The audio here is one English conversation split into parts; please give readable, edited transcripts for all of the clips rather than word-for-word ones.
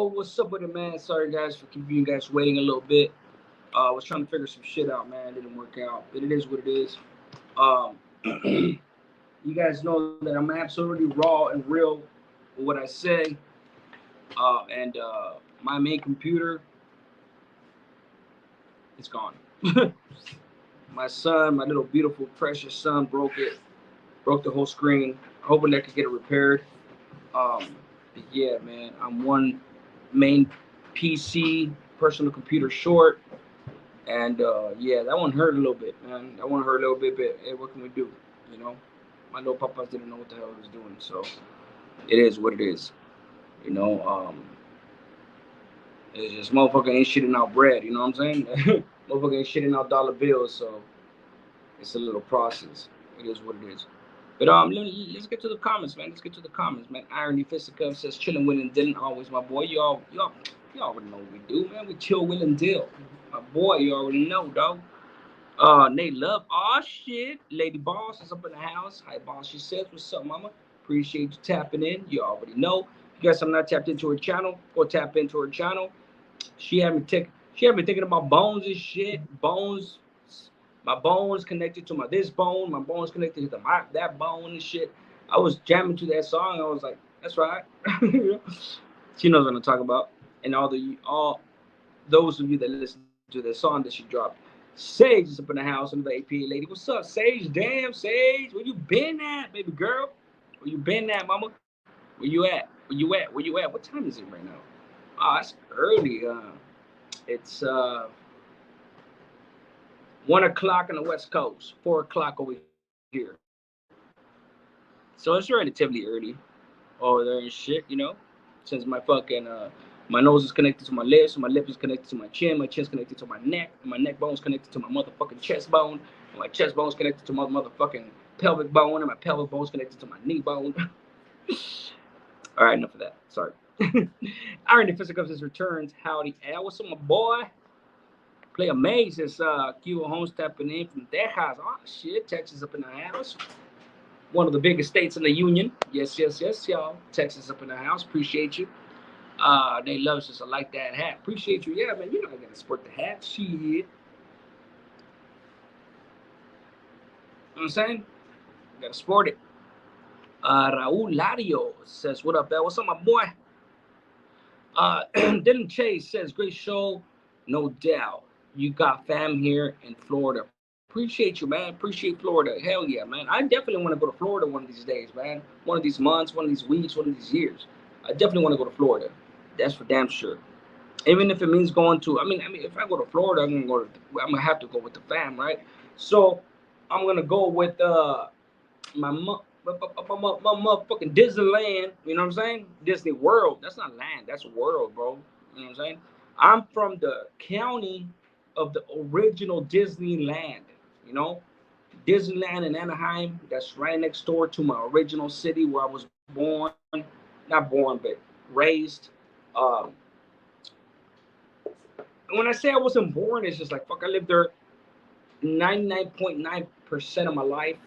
Yo, what's up with it, man? Sorry, guys, for keeping you guys waiting a little bit. I was trying to figure some shit out, man. It didn't work out, but it is what it is. Um, you guys know that I'm absolutely raw and real with what I say. And my main computer is gone. My son, my little beautiful, precious son, broke it. Broke the whole screen. Hoping I could get it repaired. Yeah, man, I'm one main PC personal computer short, and yeah, that one hurt a little bit, man. That one hurt a little bit, but hey, what can we do? You know, my little papas didn't know what the hell he was doing, so it is what it is. You know, it's just motherfucker ain't shitting out bread. You know what I'm saying? Motherfucker ain't shitting out dollar bills, so it's a little process. It is what it is. But let's get to the comments, man. Let's get to the comments, man. Irony Fisticuff says chilling Will and Dylan, always my boy. You already know what we do, man. We chill Will and Dill. My boy, you already know, dog. Nate Love, oh shit. Lady Boss is up in the house. Hi Boss, she says, what's up, mama? Appreciate you tapping in. You already know. If you guys have not tapped into her channel, go tap into her channel. She had me thinking about bones and shit. Bones, my bones connected to my this bone, my bones connected to that bone and shit. I was jamming to that song. I was like, that's right. She knows what I'm talking about. And all those of you that listen to the song that she dropped. Sage is up in the house, another APA lady. What's up, Sage? Damn, Sage, where you been at, baby girl? Where you been at, mama? Where you at? Where you at? Where you at? What time is it right now? Oh, it's early. It's 1 o'clock on the West Coast, 4 o'clock over here. So it's relatively early over there and shit, you know. Since my fucking my nose is connected to my lips, my lip is connected to my chin's connected to my neck, and my neck bone's connected to my motherfucking chest bone, and my chest bone's connected to my motherfucking pelvic bone, and my pelvic bone's connected to my knee bone. All right, enough of that. Sorry. Irony Physical says returns. Howdy, Al. What's up, my boy? Play Amaze says Q Holmes tapping in from their house. Oh shit, Texas up in the house. One of the biggest states in the union. Yes, y'all. Texas up in the house. Appreciate you. They love us. I like that hat. Appreciate you. Yeah, man. You know I gotta sport the hat. Shit. You know what I'm saying? Gotta sport it. Raul Lario says, what up, Bell? What's up, my boy? Dylan Chase says, great show. No doubt. You got fam here in Florida. Appreciate you, man. Appreciate Florida. Hell yeah, man. I definitely want to go to Florida one of these days, man. One of these months, one of these weeks, one of these years. I definitely want to go to Florida. That's for damn sure. Even if it means going to, I mean, if I go to Florida, I'm gonna have to go with the fam, right? So I'm gonna go with my motherfucking Disneyland. You know what I'm saying? Disney World. That's not land. That's world, bro. You know what I'm saying? I'm from the county of the original Disneyland. You know, Disneyland in Anaheim. That's right next door to my original city where I was born. Not born, but raised. Um, when I say I wasn't born, it's just like fuck. I lived there 99.9% of my life.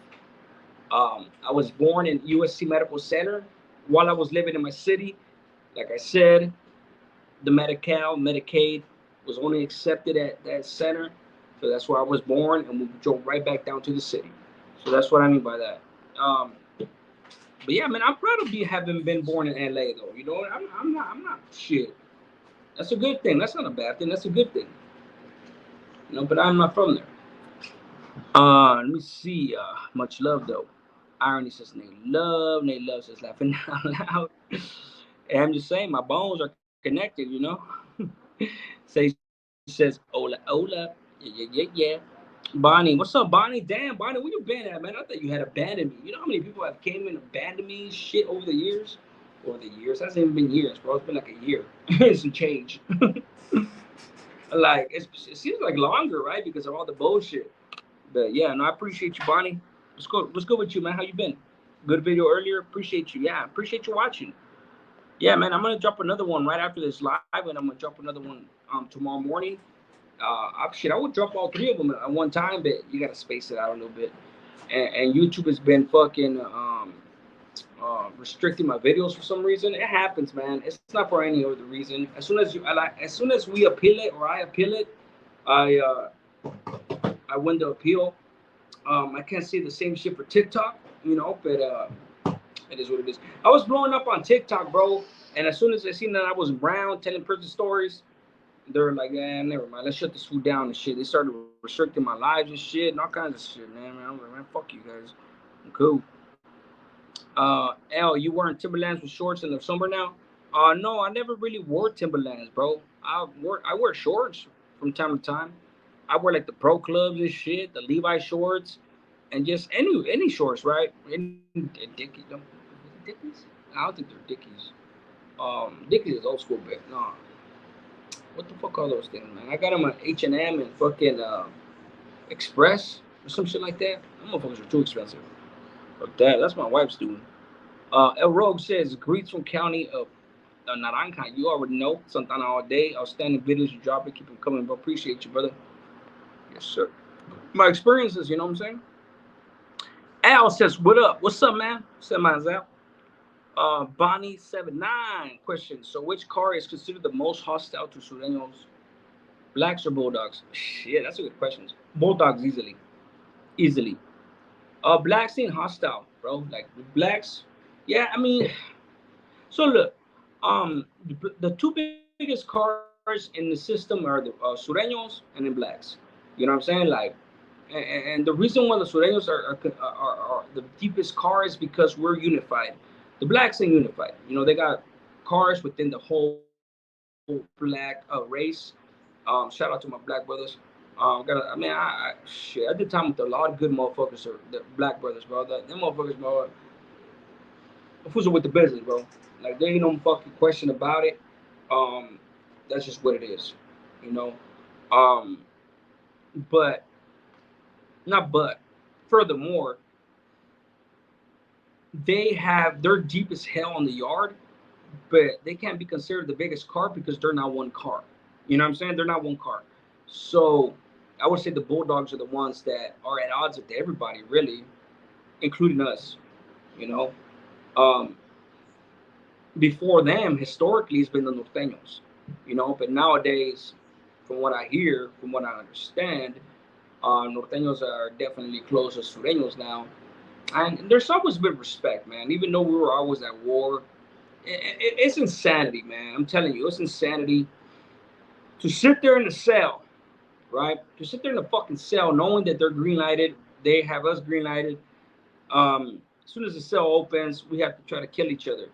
I was born in USC Medical Center while I was living in my city. Like I said, the Medi-Cal, Medicaid was only accepted at that center. So that's where I was born, and we drove right back down to the city. So that's what I mean by that. But yeah, man, I'm proud of having been born in LA, though. You know, I'm not shit. That's a good thing. That's not a bad thing. That's a good thing. You know, but I'm not from there. Let me see. Much love though. Irony says Nate Love says laughing out loud. And I'm just saying, my bones are connected. You know. Say says Ola. Yeah. Bonnie, what's up, Bonnie? Damn, Bonnie, where you been at, man? I thought you had abandoned me. You know how many people have came and abandoned me shit over the years? Over the years, it hasn't even been years, bro. It's been like a year. Some change. Like it seems like longer, right? Because of all the bullshit. But yeah, no, I appreciate you, Bonnie. What's good with you, man? How you been? Good video earlier. Appreciate you. Yeah, appreciate you watching. Yeah, man, I'm gonna drop another one right after this live, and I'm gonna drop another one tomorrow morning. I would drop all three of them at one time, but you gotta space it out a little bit. And YouTube has been fucking restricting my videos for some reason. It happens, man. It's not for any other reason. As soon as we appeal it or I appeal it, I I win the appeal. I can't say the same shit for TikTok, but it is what it is. I was blowing up on TikTok, bro, and as soon as I seen that I was brown telling person stories, they're like, yeah, never mind. Let's shut this food down and shit. They started restricting my lives and shit and all kinds of shit, man. I was like, man, fuck you guys. I'm cool. L, you wearing Timberlands with shorts in the summer now? No, I never really wore Timberlands, bro. I wear shorts from time to time. I wear like the Pro Clubs and shit, the Levi shorts, and just any shorts, right? Any Dickies, Dickies? I don't think they're Dickies. Dickies is old school, but no. What the fuck are those things, man? I got them at H&M and fucking Express or some shit like that. Them motherfuckers are too expensive. Fuck that. That's my wife's doing. El Rogue says, greets from county of Naranja. You already know. Santana all day. Outstanding videos you drop it. Keep them coming, bro. Appreciate you, brother. Yes, sir. My experiences, you know what I'm saying? Al says, what up? What's up, man? What's up, man, Al? Bonnie79 question. So which car is considered the most hostile to Sureños? Blacks or Bulldogs? Yeah, that's a good question. Bulldogs easily. Blacks ain't hostile, bro. Like blacks, yeah. I mean, so look, the two biggest cars in the system are the Sureños and the blacks. You know what I'm saying? Like, and the reason why the Sureños are the deepest car is because we're unified. The blacks ain't unified. You know, they got cars within the whole black race. Shout out to my black brothers. I did time with a lot of good motherfuckers, the black brothers, bro. Them motherfuckers, bro, fools are with the business, bro. Like, there ain't no fucking question about it. That's just what it is, you know. Um, but not but. Furthermore, they have their deepest hell in the yard, but they can't be considered the biggest car because they're not one car. You know what I'm saying? They're not one car. So I would say the Bulldogs are the ones that are at odds with everybody, really, including us. You know, um, before them, historically, it's been the Norteños. You know, but nowadays, from what I hear, from what I understand, Norteños are definitely closer to Sureños now, and there's always been respect, man. Even though we were always at war, it's insanity, man. I'm telling you, it's insanity to sit there in the cell, right? To sit there in the fucking cell, knowing that they're green lighted, they have us green lighted. As soon as the cell opens, we have to try to kill each other.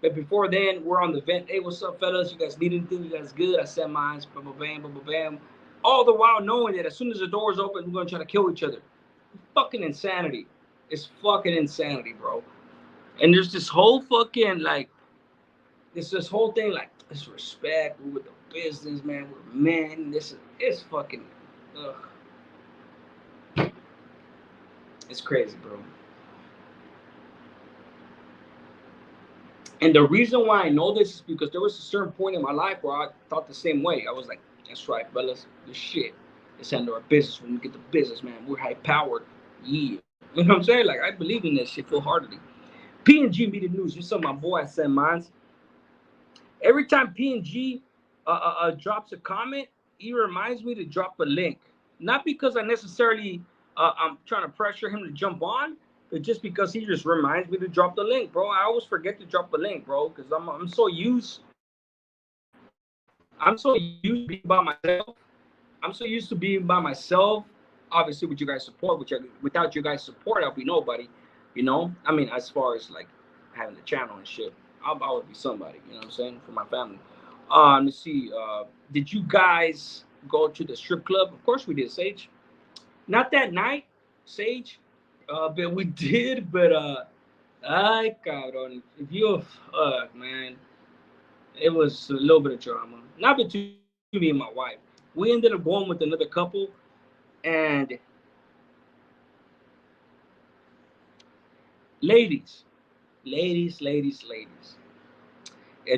But before then, we're on the vent. Hey, what's up, fellas? You guys need anything? You guys good? I said mine. Bam, bam, bam, bam. All the while knowing that as soon as the doors open, we're gonna try to kill each other. Fucking insanity. It's fucking insanity, bro. And there's this whole fucking like, this whole thing like, this respect. We're with the business, man. We're men. It's fucking. Ugh. It's crazy, bro. And the reason why I know this is because there was a certain point in my life where I thought the same way. I was like, that's right, fellas. This shit. Let's handle our business when we get the business, man. We're high powered. Yeah. You know what I'm saying? Like, I believe in this shit full heartedly. P&G Media News. You saw my boy, I said mines. Every time P&G drops a comment, he reminds me to drop a link. Not because I necessarily I'm trying to pressure him to jump on, but just because he just reminds me to drop the link, bro. I always forget to drop the link, bro, because I'm so used to being by myself. I'm so used to being by myself. Obviously, with you guys' support, without you guys' support, I'll be nobody. You know, I mean, as far as like having the channel and shit, I'll always be somebody. You know what I'm saying? For my family. Let's see. Did you guys go to the strip club? Of course we did, Sage. Not that night, Sage. But we did. But ay, cabrón. If you, man, it was a little bit of drama. Not between me and my wife. We ended up going with another couple, and ladies. If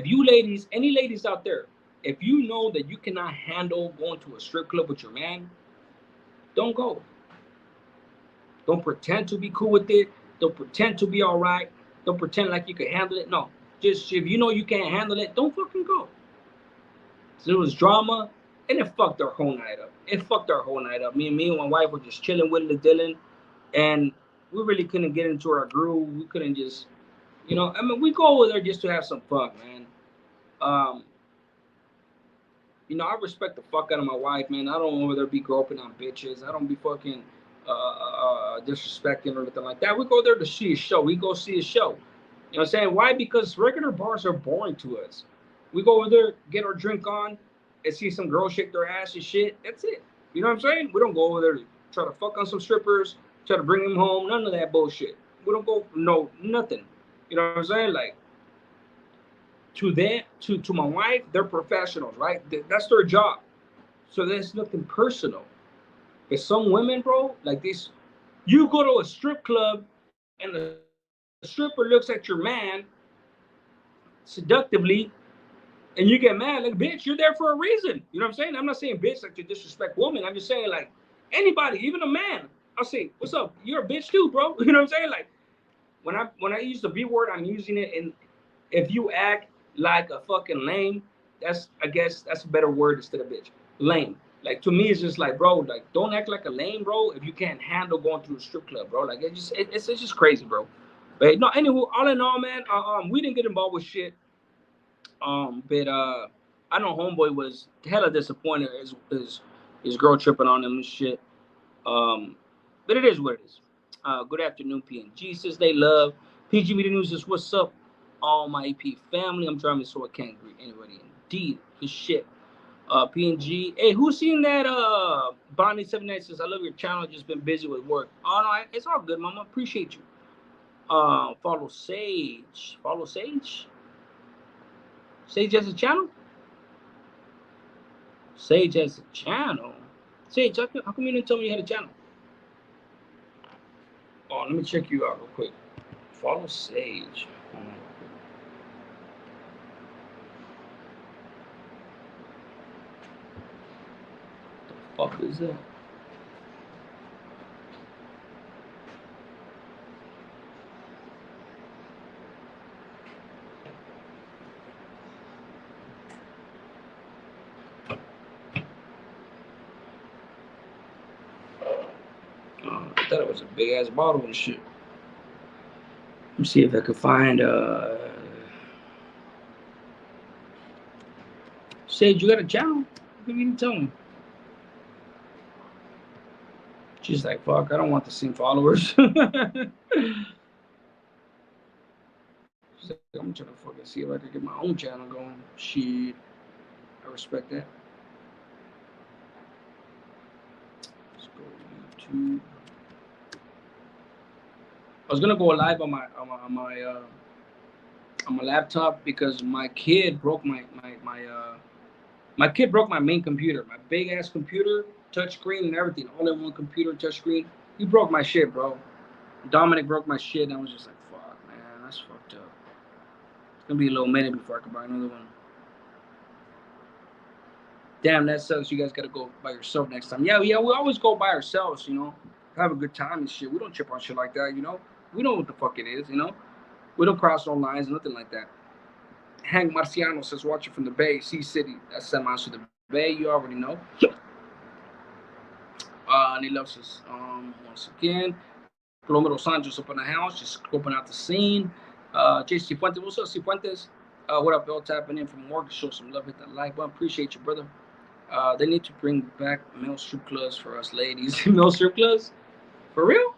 you ladies, any ladies out there, if you know that you cannot handle going to a strip club with your man, don't go. Don't pretend to be cool with it. Don't pretend to be all right. Don't pretend like you can handle it. No, just if you know you can't handle it, don't fucking go. So it was drama, and it fucked our whole night up. It fucked our whole night up. Me and my wife were just chilling with Dylan, and we really couldn't get into our groove. We couldn't just, I mean, we go over there just to have some fun, man. Um, I respect the fuck out of my wife, man. I don't over there be groping on bitches. I don't be fucking disrespecting or anything like that. We go there to see a show. We go see a show. You know what I'm saying? Why? Because regular bars are boring to us. We go over there, get our drink on, and see some girls shake their ass and shit. That's it. You know what I'm saying? We don't go over there to try to fuck on some strippers, try to bring them home. None of that bullshit. We don't go, no, nothing. You know what I'm saying? Like, to my wife, they're professionals, right? That's their job. So there's nothing personal. But some women, bro, like this, you go to a strip club and the stripper looks at your man seductively and you get mad, like, bitch, you're there for a reason. You know what I'm saying? I'm not saying bitch like to disrespect women. I'm just saying, like, anybody, even a man, I'll say, what's up? You're a bitch too, bro. You know what I'm saying? Like, when I use the B word, I'm using it in, if you act like a fucking lame, I guess that's a better word instead of bitch. Lame. Like, to me, it's just like, bro, like, don't act like a lame, bro, if you can't handle going through a strip club, bro. Like, it's just crazy, bro. But no, anyway, all in all, man, we didn't get involved with shit. But I know homeboy was hella disappointed his girl tripping on him and shit. Um, but it is what it is. Good afternoon, PNG. Says they love PG Media News. Is what's up, all my AP family. I'm driving so I can't greet anybody. Indeed, good shit. PNG. Hey, who's seen that? Bonnie 79 says I love your channel. Just been busy with work. Oh no, it's all good, Mama. Appreciate you. Follow Sage. Follow Sage. Sage has a channel. Sage has a channel. Sage, how come you didn't tell me you had a channel? Oh, let me check you out real quick. Follow Sage. What the fuck is that? I thought it was a big ass bottle and shit. Let me see if I could find Sage, you got a channel? You didn't tell me. She's like, fuck, I don't want the same followers. She's like, I'm trying to fucking see if I could get my own channel going. Shit. I respect that. Let's go to YouTube. I was gonna go live on my laptop because my kid broke my kid broke my main computer, my big ass computer, touch screen and everything, all in one computer, touch screen. He broke my shit, bro. Dominic broke my shit, and I was just like, fuck, man, that's fucked up. It's gonna be a little minute before I can buy another one. Damn, that sucks. You guys gotta go by yourself next time. Yeah, we always go by ourselves, have a good time and shit. We don't trip on shit like that, We know what the fuck it is, We don't cross no lines, nothing like that. Hank Marciano says, watching from the Bay, Sea City. That's 7 miles to the Bay, you already know. And he loves us once again. Palomero Sanchez up in the house, just scoping out the scene. JC Fuentes, what's up, Cifuentes? What up, Bill? Tapping in from work to show some love. Hit that like button. Appreciate you, brother. They need to bring back male strip clubs for us ladies. Male strip clubs? For real?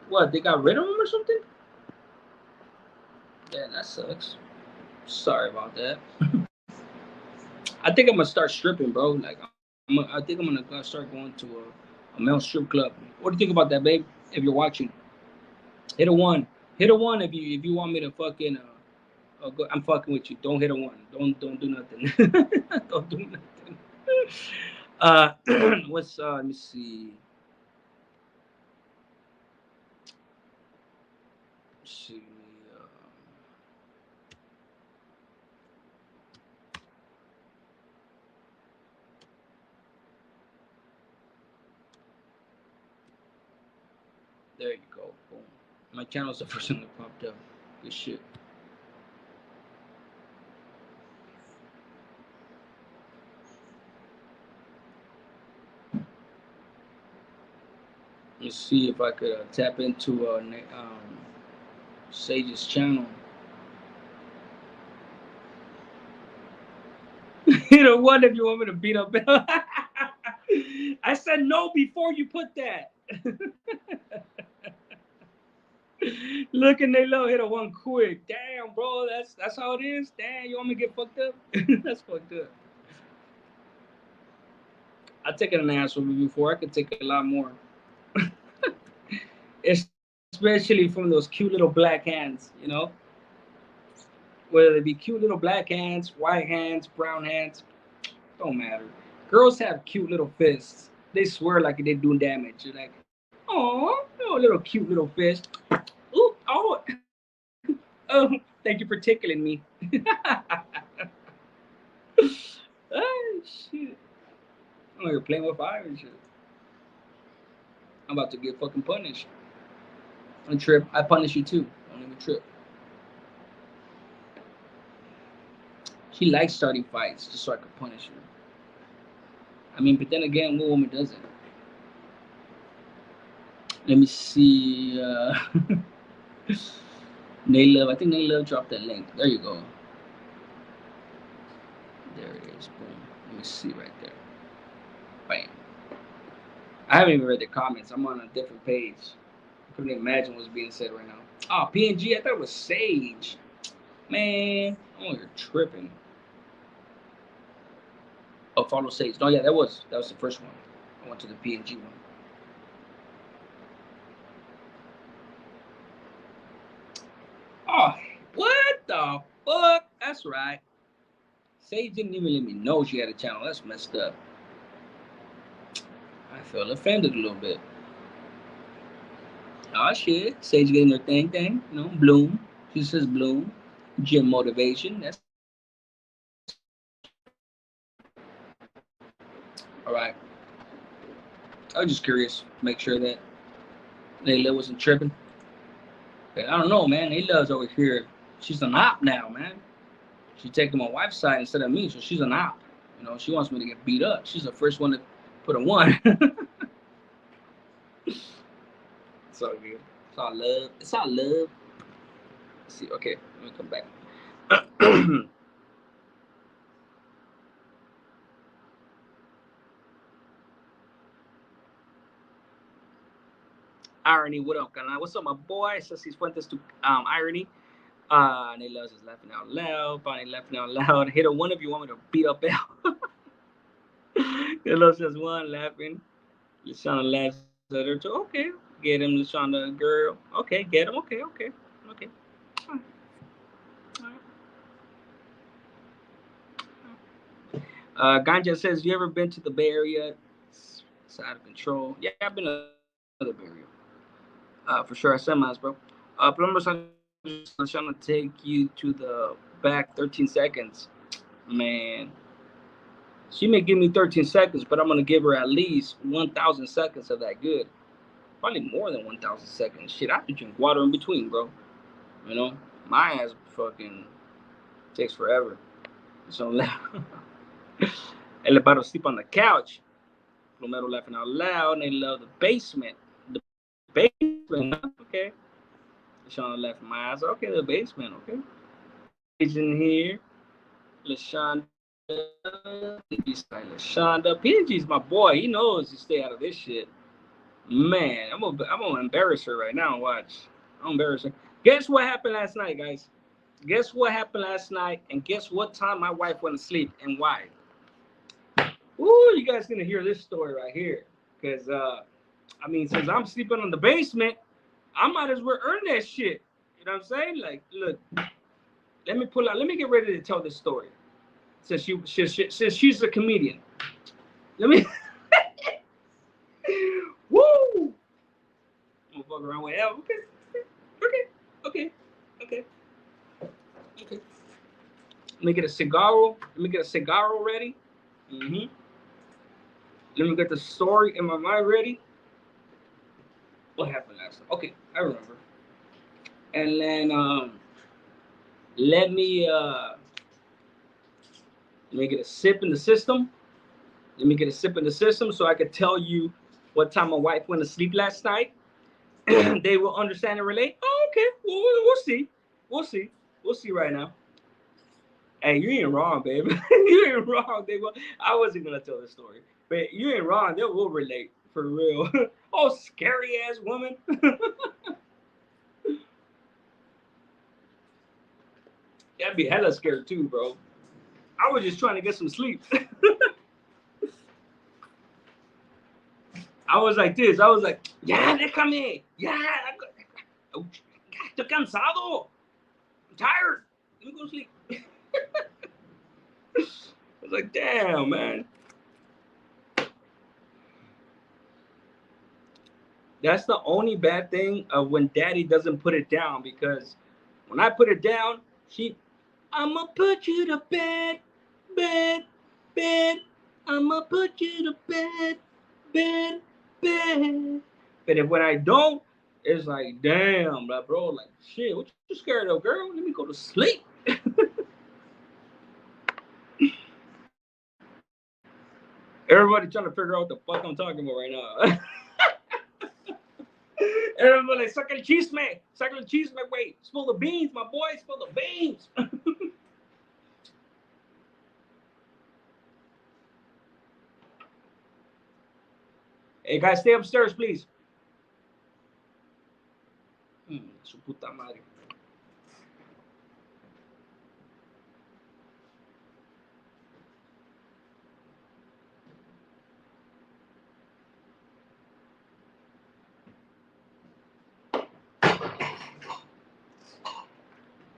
What, they got rid of them or something? Yeah, that sucks. Sorry about that. I think I'm gonna start stripping, bro. Like, I think I'm gonna start going to a male strip club. What do you think about that, babe? If you're watching, hit a one. Hit a one if you want me to fucking. I'm fucking with you. Don't hit a one. Don't do nothing. Don't do nothing. Let me see. Let's see. There you go. Boom. My channel's the first thing that popped up. Good shit. Let's see if I could tap into Sage's channel. You know what? If you want me to beat up, I said no before you put that. Look, and they low hit a one quick. Damn, bro, that's how it is. Damn, you want me to get fucked up? That's fucked up. I've taken an ass whooping before. I could take a lot more. Especially from those cute little black hands, you know? Whether they be cute little black hands, white hands, brown hands, don't matter. Girls have cute little fists. They swear like they're doing damage. You're like, oh, little cute little fist. Ooh, oh, oh, thank you for tickling me. Oh, shit. Oh, you're playing with fire and shit. I'm about to get fucking punished. On trip, I punish you too. Don't even trip. She likes starting fights just so I can punish her. I mean, but then again, what woman doesn't? Let me see. Naylove, I think Naylove dropped that link. There you go. There it is. Boom. Let me see right there. Bam. I haven't even read the comments. I'm on a different page. I couldn't imagine what's being said right now. Oh, PNG, I thought it was Sage. Man, oh, you're tripping. Oh, follow Sage. No, yeah, that was the first one. I went to the PNG one. Oh, what the fuck? That's right. Sage didn't even let me know she had a channel. That's messed up. I felt offended a little bit. Oh shit. Sage getting her thing, you know, Bloom. She says Bloom. Gym motivation. That's all right. I was just curious, make sure that Layla wasn't tripping. I don't know, man. Layla's over here. She's an op now, man. She's taking my wife's side instead of me, so she's an op. You know, she wants me to get beat up. She's the first one to put a one. It's all good. It's all love. It's all love. Let's see, okay, let me come back. Irony, what up, Canal? What's up, my boy? Ceci Fuentes to Irony. They loves is laughing out loud. Bonnie laughing out loud. Hit one of you want me to beat up Bell. They loves just one laughing. Lashana laughs at her too. Okay, get him, Lashana, girl. Okay, get him. Okay. All right. Ganja says, "You ever been to the Bay Area? It's out of control." Yeah, I've been to the Bay Area. For sure, I said mine, bro. Plumber trying to take you to the back 13 seconds. Man, she may give me 13 seconds, but I'm gonna give her at least 1,000 seconds of that good. Probably more than 1,000 seconds. Shit, I have to drink water in between, bro. You know, my ass fucking takes forever. So, El about to sleep on the couch. Plomero laughing out loud, and they love the basement. The basement, okay. Lashonda laughing my ass. Okay, the basement, okay. He's in here. Lashonda. Lashonda. PNG's my boy. He knows to stay out of this shit. Man, I'm gonna embarrass her right now. Watch. I'm embarrass her. Guess what happened last night, guys? Guess what happened last night? And guess what time my wife went to sleep and why? Ooh, you guys gonna hear this story right here. Because I mean, since I'm sleeping in the basement, I might as well earn that shit. You know what I'm saying? Like, look, let me get ready to tell this story. Since she's a comedian. Let me woo! I'm gonna fuck around with L. Okay. Let me get a cigarro. Ready. Mm-hmm. Let me get the story in my mind ready. What happened last night? Okay, I remember. and then let me get a sip in the system. Let me get a sip in the system so I could tell you what time my wife went to sleep last night. They will understand and relate. Oh, okay. Well, we'll see. We'll see. We'll see right now. Hey, you ain't wrong, baby. You ain't wrong. They will. I wasn't gonna tell the story, but you ain't wrong. They will relate for real. Oh, scary ass woman. That'd be hella scared too, bro. I was just trying to get some sleep. I was like this. I was like, yeah, déjame. Yeah, estoy cansado. I'm tired. Let me go to sleep. I was like, damn, man. That's the only bad thing of when daddy doesn't put it down, because when I put it down, I'ma put you to bed, bed, bed. I'ma put you to bed, bed, bed. But if when I don't, it's like, damn, bro, like, shit, what you scared of, girl? Let me go to sleep. Everybody trying to figure out what the fuck I'm talking about right now. Everybody, saca el chisme, wait, spill the beans, my boy, spill the beans. Hey, guys, stay upstairs, please. Su puta madre.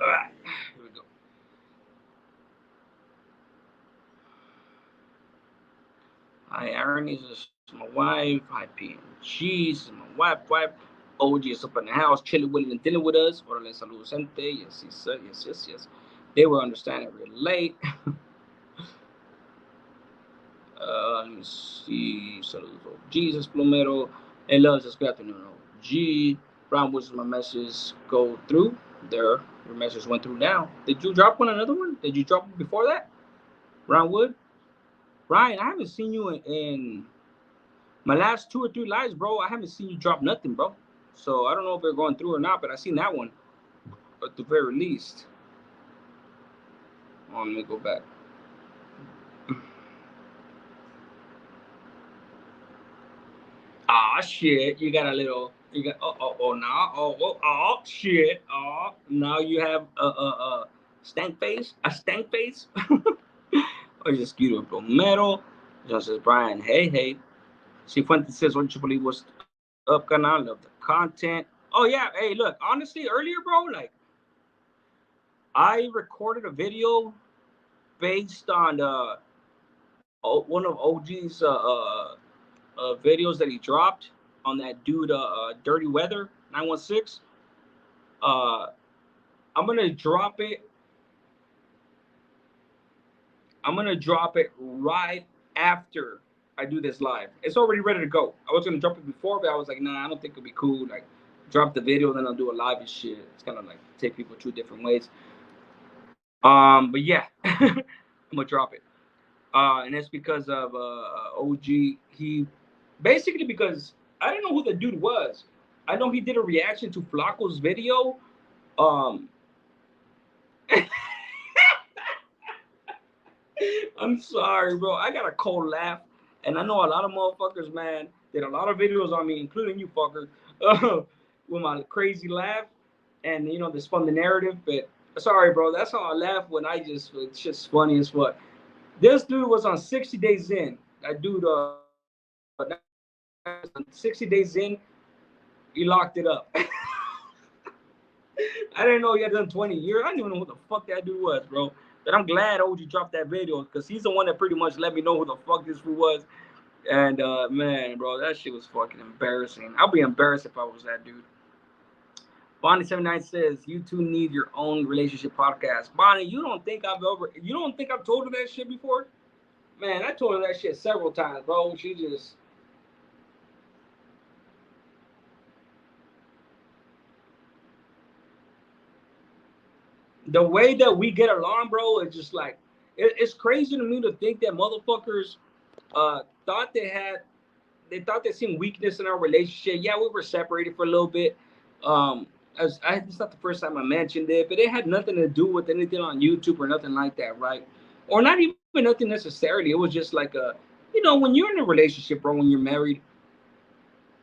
All right, here we go. Hi, Aaron. This is my wife. Hi, PNG. This is my wife. OG is up in the house, chilling, willing, and dealing with us. Orale, saludos, gente. Yes, sir. Yes. They were understanding real late. Let me see. Saludos, Jesus Plumero. Hey, loves us. Good afternoon, OG. Brown, which is my message go through? There, your message went through now. Did you drop another one? Did you drop it before that? Brown Wood? Ryan, I haven't seen you in my last 2 or 3 lives, bro. I haven't seen you drop nothing, bro. So I don't know if they're going through or not, but I seen that one at the very least. Oh, let me go back. Ah, shit. You got a little. You got. Now. Shit. Oh, now you have a stank face. A stank face. Or just Guido Romero. Just says Brian. Hey. Cifuentes says, what you believe was up, canal? Love the content. Oh yeah. Hey, look. Honestly, earlier, bro, like I recorded a video based on one of OG's videos that he dropped on that dude, Dirty Weather 916. I'm gonna drop it. I'm gonna drop it right after I do this live. It's already ready to go. I was gonna drop it before, but I was like, nah, I don't think it'll be cool. Like, drop the video, then I'll do a live and shit. It's kind of like take people 2 different ways. But yeah, I'm gonna drop it. And that's because of OG. He basically, because I didn't know who the dude was. I know he did a reaction to Flacco's video. I'm sorry, bro. I got a cold laugh, and I know a lot of motherfuckers, man, did a lot of videos on me, including you, fucker, with my crazy laugh, and you know, they spun the narrative. But sorry, bro. That's how I laugh when it's just funny as fuck. This dude was on 60 Days In. That dude, 60 Days In, he locked it up. I didn't know he had done 20 years. I didn't even know who the fuck that dude was, bro. But I'm glad OG dropped that video because he's the one that pretty much let me know who the fuck this fool was. And man, bro, that shit was fucking embarrassing. I'll be embarrassed if I was that dude. Bonnie79 says, you two need your own relationship podcast. Bonnie, you don't think I've told her that shit before? Man, I told her that shit several times, bro. She just... the way that we get along, bro, is just like it's crazy to me to think that motherfuckers thought they thought they seen weakness in our relationship. Yeah, we were separated for a little bit. It's not the first time I mentioned it, but it had nothing to do with anything on YouTube or nothing like that, right? Or not even nothing necessarily. It was just like when you're in a relationship, bro, when you're married,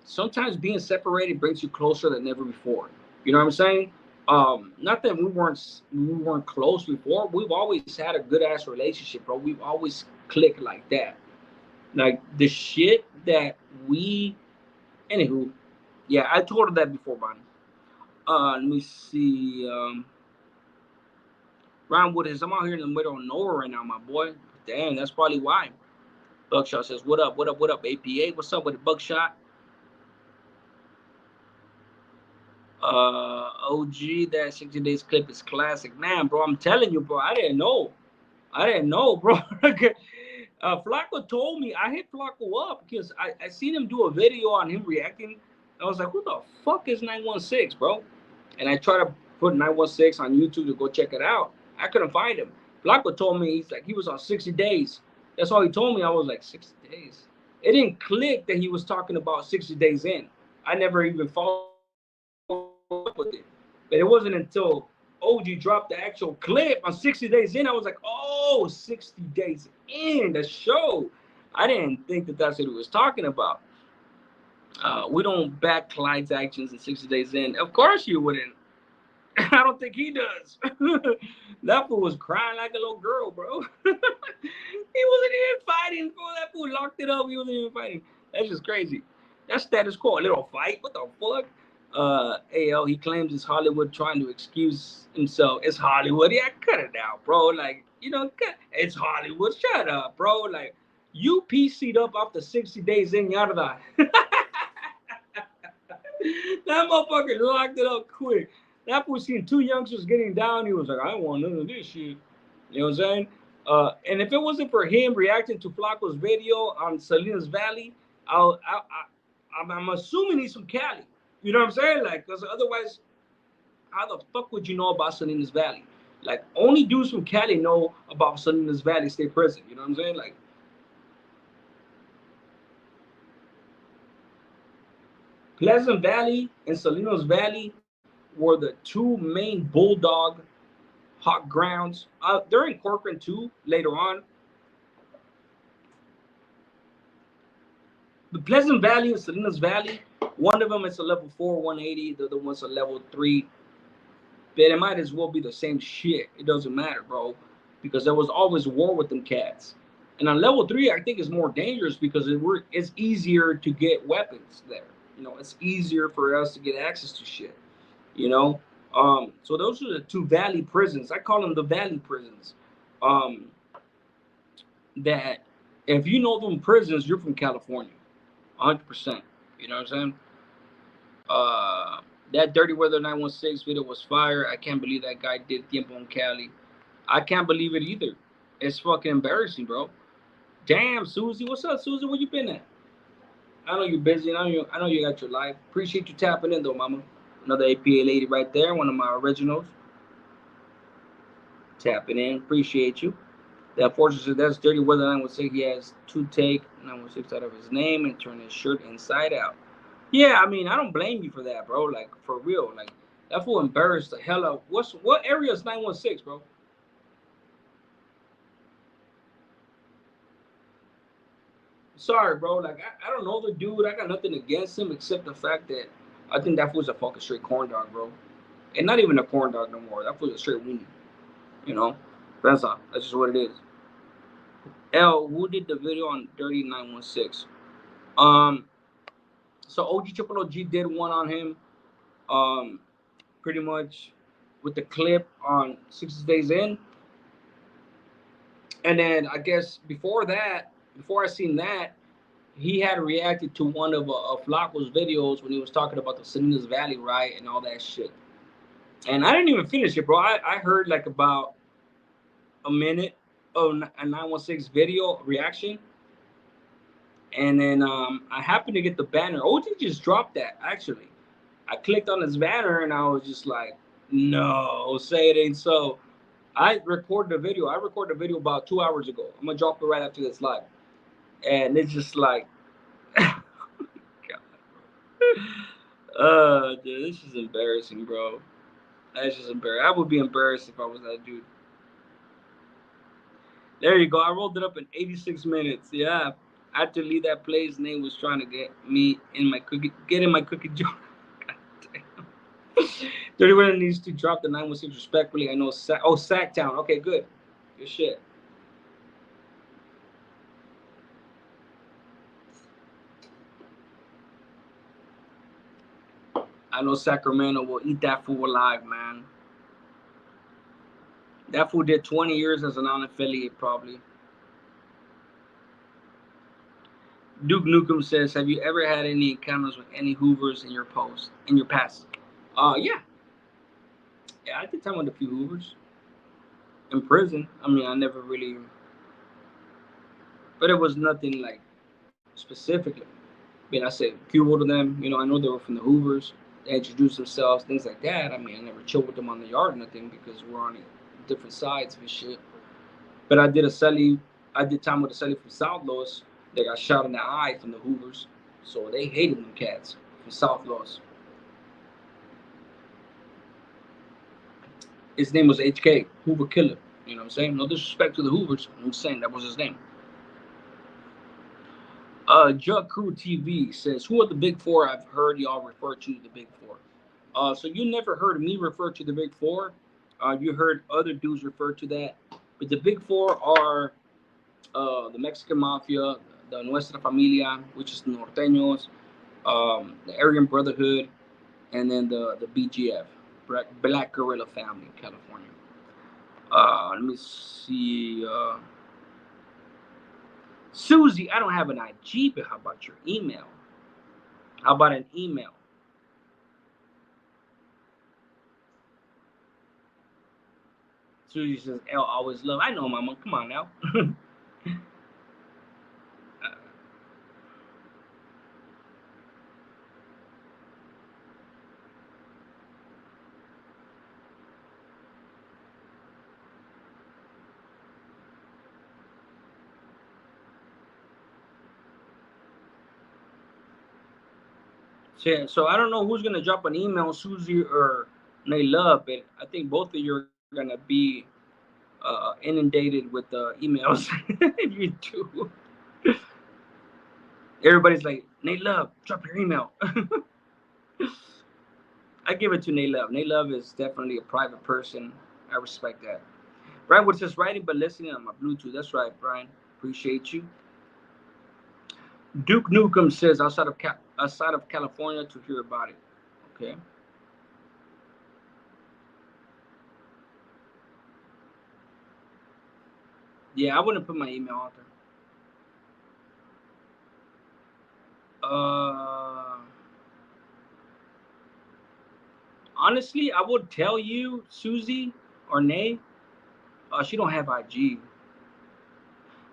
sometimes being separated brings you closer than ever before. You know what I'm saying? Not that we weren't close before. We've always had a good ass relationship, bro. We've always clicked like that. Like the shit that we, anywho, yeah, I told her that before, man. Let me see. Ron Wood is I'm out here in the middle of nowhere right now, my boy. Damn, that's probably why. Buckshot says, "What up? What up? What up? APA? What's up with the Buckshot?" OG, that 60 days clip is classic, man, bro. I'm telling you, bro. I didn't know, bro. Flacco told me. I hit Flacco up because I seen him do a video on him reacting. I was like, who the fuck is 916, bro? And I tried to put 916 on YouTube to go check it out. I couldn't find him. Flacco told me he was on 60 days. That's all he told me. I was like, 60 days. It didn't click that he was talking about 60 days in. I never even followed up with it. But it wasn't until OG dropped the actual clip on 60 days in, I was like, oh, 60 days in the show. I didn't think that that's what he was talking about. We don't back Clyde's actions in 60 days in. Of course you wouldn't. I don't think he does. That fool was crying like a little girl, bro. He wasn't even fighting, bro. That fool locked it up. He wasn't even fighting. That's just crazy. That's status quo. A little fight. What the fuck? AO, he claims it's Hollywood trying to excuse himself. It's Hollywood. Yeah, cut it out, bro. Like, it's Hollywood. Shut up, bro. Like, you PC'd up after 60 days in Yarda. That motherfucker locked it up quick. That fool seen two youngsters getting down. He was like, I don't want none of this shit. You know what I'm saying? And if it wasn't for him reacting to Flacco's video on Salinas Valley, I'm assuming he's from Cali. You know what I'm saying? Like, because otherwise, how the fuck would you know about Salinas Valley? Like, only dudes from Cali know about Salinas Valley State Prison. You know what I'm saying? Like, Pleasant Valley and Salinas Valley were the two main bulldog hot grounds. They're in Corcoran too later on. The Pleasant Valley and Salinas Valley, one of them is a level 4, 180. The other one's a level 3. But it might as well be the same shit. It doesn't matter, bro, because there was always war with them cats. And on level 3, I think it's more dangerous because it's easier to get weapons there. It's easier for us to get access to shit. You know, so those are the two valley prisons. I call them the valley prisons. That if you know them prisons, you're from California, 100%. You know what I'm saying? That Dirty Weather 916 video was fire. I can't believe that guy did Tiempo in Cali. I can't believe it either. It's fucking embarrassing, bro. Damn, Susie. What's up, Susie? Where you been at? I know you're busy. I know you got your life. Appreciate you tapping in, though, mama. Another APA lady right there. One of my originals. Tapping in. Appreciate you. That Fortune says that's Dirty Weather 916. He has to take 916 out of his name and turn his shirt inside out. Yeah, I mean, I don't blame you for that, bro. Like, for real. Like, that fool embarrassed the hell out. What area is 916, bro? Sorry, bro. Like, I don't know the dude. I got nothing against him except the fact that I think that fool's a fucking straight corn dog, bro. And not even a corn dog no more. That fool's a straight weenie. You know? That's all. That's just what it is. L, who did the video on Dirty 916? So OG Triple OG did one on him. Pretty much with the clip on 60 Days In. And then I guess before I seen that, he had reacted to one of Flacco's videos when he was talking about the Salinas Valley riot and all that shit. And I didn't even finish it, bro. I heard like about a minute of a 916 video reaction. And then I happened to get the banner. OG just dropped that, actually. I clicked on his banner and I was just like, No, say it ain't so. I recorded a video. I recorded a video about 2 hours ago. I'm gonna drop it right after this live, and it's just like, God, dude, this is embarrassing, bro. That's just embarrassing. I would be embarrassed if I was that dude. There you go. I rolled it up in 86 minutes. Yeah. I had to leave that place. Name was trying to get me in my cookie, get in my cookie jar. God damn. 31 needs to drop the 916 respectfully. I know. Sacktown. Okay, good. Good shit. I know Sacramento will eat that fool alive, man. That fool did 20 years as a non-affiliate, probably. Duke Nukem says, "Have you ever had any encounters with any Hoovers in your past?" Yeah, yeah. I did time with a few Hoovers in prison. I mean, I never really, but it was nothing like specifically. I mean, I said Cuba to them. You know, I know they were from the Hoovers. They introduced themselves, things like that. I mean, I never chilled with them on the yard or nothing because we're on different sides of his shit. But I did a celly. I did time with a celly from South Los. They got shot in the eye from the Hoovers, so they hated them cats from South Los. His name was HK, Hoover Killer. You know what I'm saying? No disrespect to the Hoovers. I'm just saying that was his name. Jug Crew TV says, "Who are the big four? I've heard y'all refer to the big four." So you never heard me refer to the big four. You heard other dudes refer to that. But the big four are the Mexican Mafia, the Nuestra Familia, which is the Norteños, the Aryan Brotherhood, and then the BGF, Black Guerrilla Family in California. Let me see. Susie, I don't have an IG, but how about your email? How about an email? Susie says, L always love. I know, mama. Come on now. So I don't know who's gonna drop an email, Susie or Love, but I think both of you are gonna be inundated with emails. You too. Everybody's like, Love, drop your email. I give it to Love. Love is definitely a private person. I respect that. Brian Wood says writing but listening on my Bluetooth. That's right, Brian. Appreciate you. Duke Nukem says outside of California to hear about it. Okay. Yeah, I wouldn't put my email out there. Uh, Honestly, I would tell you, Susie or Nay. She don't have IG.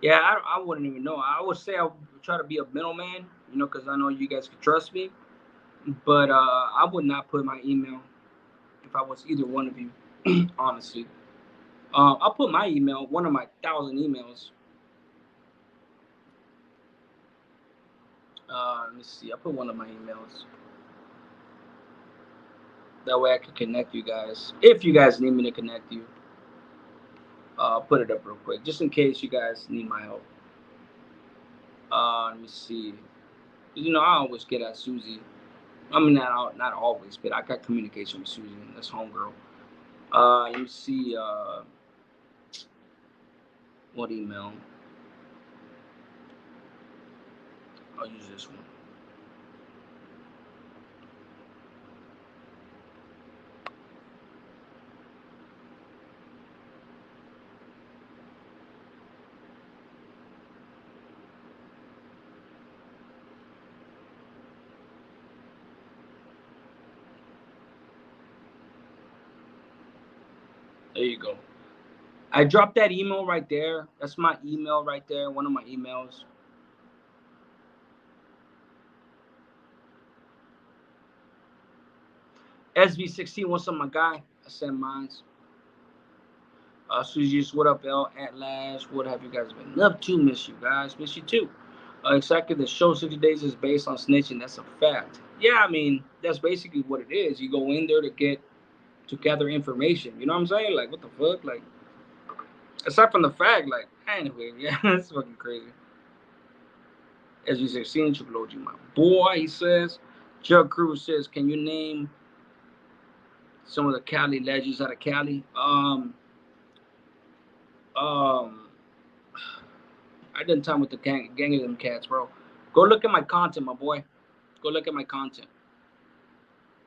Yeah, I wouldn't even know. I would say I would try to be a middleman, because I know you guys could trust me. But I would not put my email if I was either one of you, honestly. I'll put my email, one of my 1,000 emails. Let me see. I'll put one of my emails. That way I can connect you guys. If you guys need me to connect you, put it up real quick, just in case you guys need my help. Let me see. I always get at Susie. I mean, not always, but I got communication with Susie. That's homegirl. Let me see. What email? I'll use this one. There you go. I dropped that email right there. That's my email right there. One of my emails. SB16, what's up, my guy? I sent mines. Suji's, what up, L? At last, what have you guys been up to? Miss you guys. Miss you too. Exactly, the show 60 Days is based on snitching. That's a fact. Yeah, I mean, that's basically what it is. You go in there to gather information. You know what I'm saying? Like, what the fuck? Like, aside from the fact, like, anyway, yeah, that's fucking crazy. As you say, seeing Chukloji, my boy, he says. Jug Cruz says, can you name some of the Cali legends out of Cali? Um, I done time with the gang of them cats, bro. Go look at my content, my boy. Go look at my content.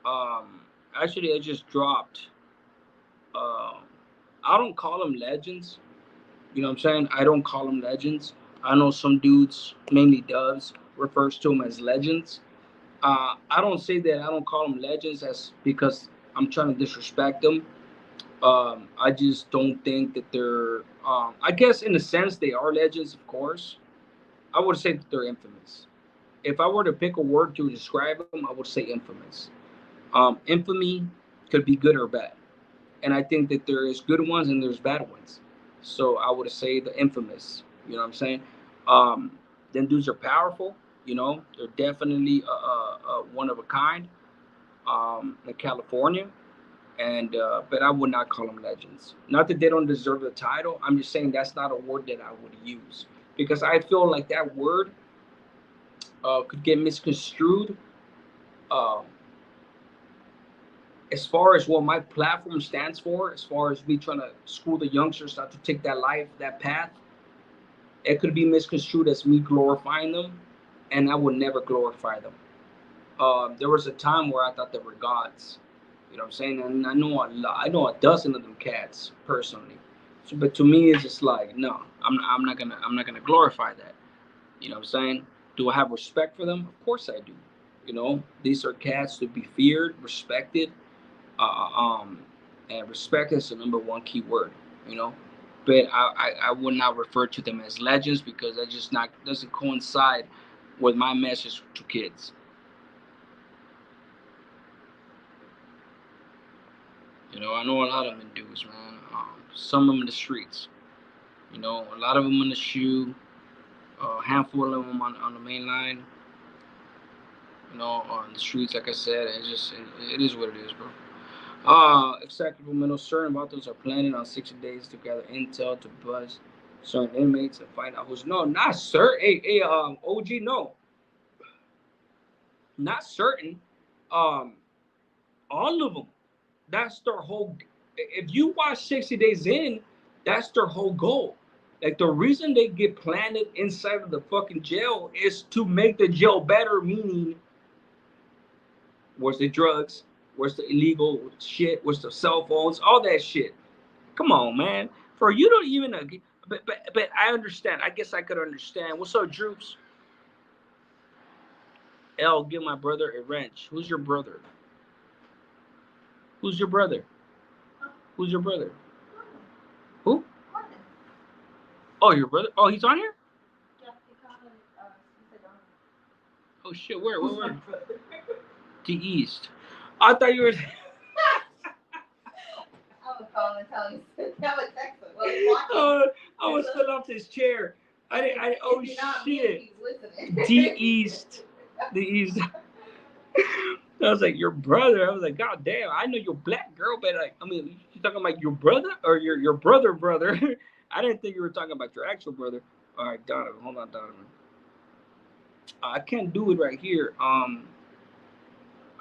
Um, Actually, I just dropped. Uh, I don't call them legends. You know what I'm saying? I don't call them legends. I know some dudes, mainly Dubs, refers to them as legends. I don't say that I don't call them legends as because I'm trying to disrespect them. I just don't think that they're. I guess in a sense they are legends, of course. I would say that they're infamous. If I were to pick a word to describe them, I would say infamous. Infamy could be good or bad, and I think that there is good ones and there's bad ones. So I would say the infamous. You know what I'm saying? Um, then dudes are powerful. You know, they're definitely one of a kind in California, and but I would not call them legends. Not that they don't deserve the title. I'm just saying that's not a word that I would use because I feel like that word could get misconstrued. Um, as far as what my platform stands for, as far as me trying to school the youngsters not to take that life, that path, it could be misconstrued as me glorifying them, and I would never glorify them. There was a time where I thought they were gods. You know what I'm saying? And I know a dozen of them cats personally. So, but to me, it's just like, no, I'm not gonna glorify that. You know what I'm saying? Do I have respect for them? Of course I do. You know, these are cats to be feared, respected, uh, um, and respect is the number one key word. You know, but I would not refer to them as legends because that just not doesn't coincide with my message to kids. You know, I know a lot of them dudes, man. Some of them in the streets. You know, a lot of them in the shoe. A handful of them on the main line. You know, on the streets. Like I said, it is what it is, bro. Executive Mental certain those are planning on 60 days to gather intel to buzz certain inmates and find out who's no, not certain. OG, no, not certain. Um, all of them. That's their whole. If you watch 60 Days In, that's their whole goal. Like the reason they get planted inside of the fucking jail is to make the jail better. Meaning, where's the drugs? Where's the illegal shit? Where's the cell phones? All that shit. Come on, man. For you don't even. But I understand. I guess I could understand. What's up, Droops? L, give my brother a wrench. Who's your brother? Who's your brother? Who's your brother? Who? Oh, your brother? Oh, he's on here? Oh shit, where? The East. I thought you were. I was calling and telling you. That was excellent. Well, I was still off this chair. Oh shit. The East. The East. I was like, your brother. I was like, God damn, I know you're black, girl, but like, I mean, you talking about your brother or your brother? I didn't think you were talking about your actual brother. All right, Donovan, hold on, Donovan. I can't do it right here. I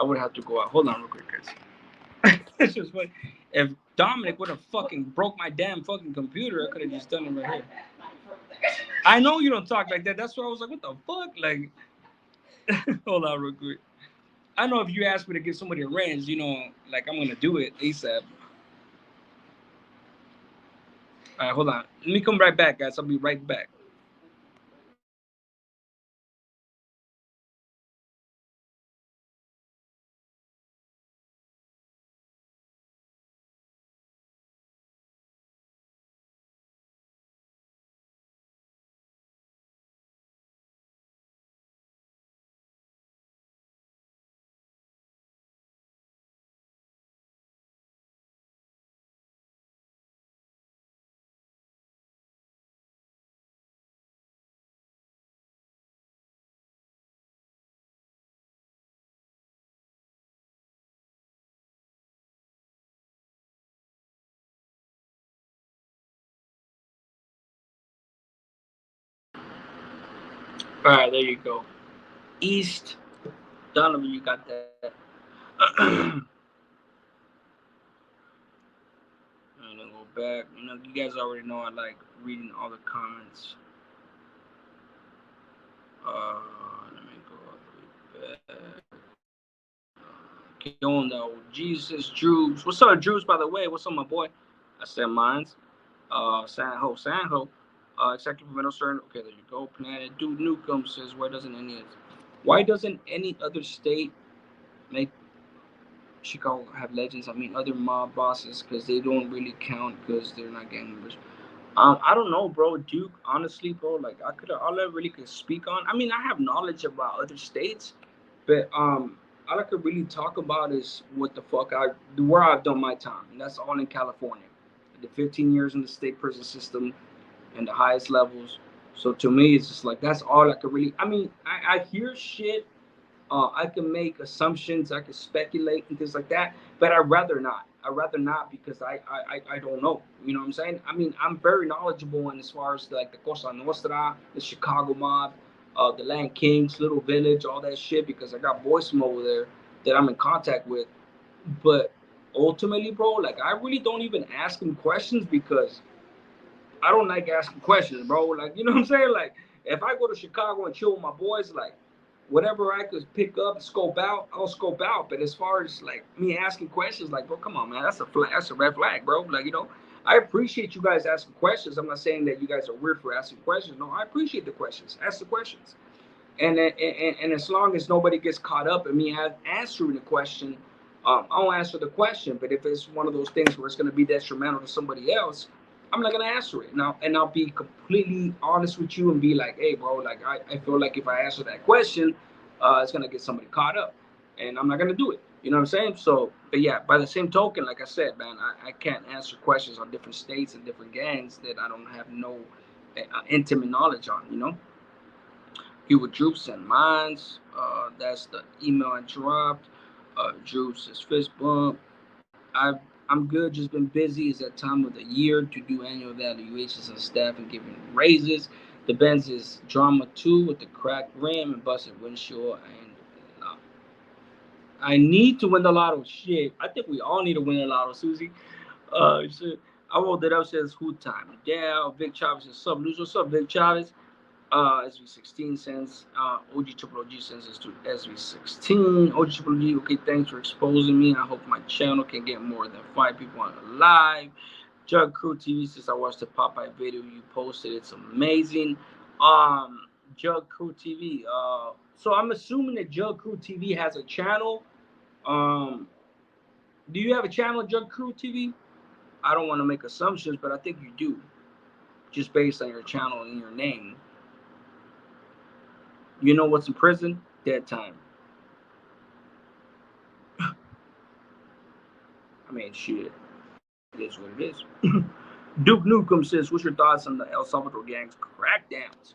would have to go out. Hold on, real quick, guys. It's just funny. If Dominic would have fucking broke my damn fucking computer, I could have just done it right here. I know you don't talk like that. That's why I was like, what the fuck? Like, hold on, real quick. I know if you ask me to give somebody a wrench, you know, like I'm gonna do it ASAP. All right, hold on. Let me come right back, guys. I'll be right back. All right, there you go. East Donovan, you got that. I'm gonna go back. You know, you guys already know I like reading all the comments. Let me go all the way back. ¿Qué onda? Jesus Drews. What's up, Drews, by the way? What's up, my boy? I said mines. Sanho. Executive Minister. Okay, there you go. Planet Dude Newcomb says, why doesn't any other state make Chicago have legends? I mean, other mob bosses, because they don't really count because they're not gang members. I don't know, bro. Duke, honestly, bro, like all I really could speak on. I mean, I have knowledge about other states, but all I could really talk about is what the fuck where I've done my time, and that's all in California. I did 15 years in the state prison system, and the highest levels. So to me, it's just like that's all I could really. I mean, I hear shit. I can make assumptions, I can speculate and things like that, but I'd rather not. I'd rather not because I don't know. You know what I'm saying? I mean, I'm very knowledgeable in as far as like the Cosa Nostra, the Chicago mob, the Land Kings, Little Village, all that shit because I got boys from over there that I'm in contact with. But ultimately, bro, like I really don't even ask them questions because I don't like asking questions, bro. Like, you know what I'm saying? Like, if I go to Chicago and chill with my boys, like, whatever I could pick up, scope out, I'll scope out. But as far as like me asking questions, like, bro, come on, man, that's a red flag, bro. Like, you know, I appreciate you guys asking questions. I'm not saying that you guys are weird for asking questions. No, I appreciate the questions. Ask the questions. And as long as nobody gets caught up in me answering the question, I'll answer the question. But if it's one of those things where it's going to be detrimental to somebody else, I'm not going to answer it. Now, and I'll be completely honest with you and be like, hey, bro, like I feel like if I answer that question, it's going to get somebody caught up, and I'm not going to do it. You know what I'm saying? So, but yeah, by the same token, like I said, man, I can't answer questions on different states and different gangs that I don't have no intimate knowledge on. You know. Hubert Droops and Mines. That's the email I dropped. Droops says fist bump. I'm good. Just been busy. It's that time of the year to do annual evaluations of staff and giving raises. The Benz is drama 2 with the cracked rim and busted windshield. And I need to win the lotto. Shit, I think we all need to win the lotto, Susie. Shit. I rolled it up. Says who time? Yeah, Vic Chavez says sub news. What's up, Vic Chavez? SV16 sends OG Triple OG sends us to SV16. OG Triple OG, okay, thanks for exposing me. I hope my channel can get more than 5 people on the live. Jug Crew TV says I watched the Popeye video you posted. It's amazing. Jug Crew TV. So I'm assuming that Jug Crew TV has a channel. Do you have a channel, Jug Crew TV? I don't want to make assumptions, but I think you do, just based on your channel and your name. You know what's in prison? Dead time. I mean, shit. It is what it is. Duke Nukem says, what's your thoughts on the El Salvador gang's crackdowns?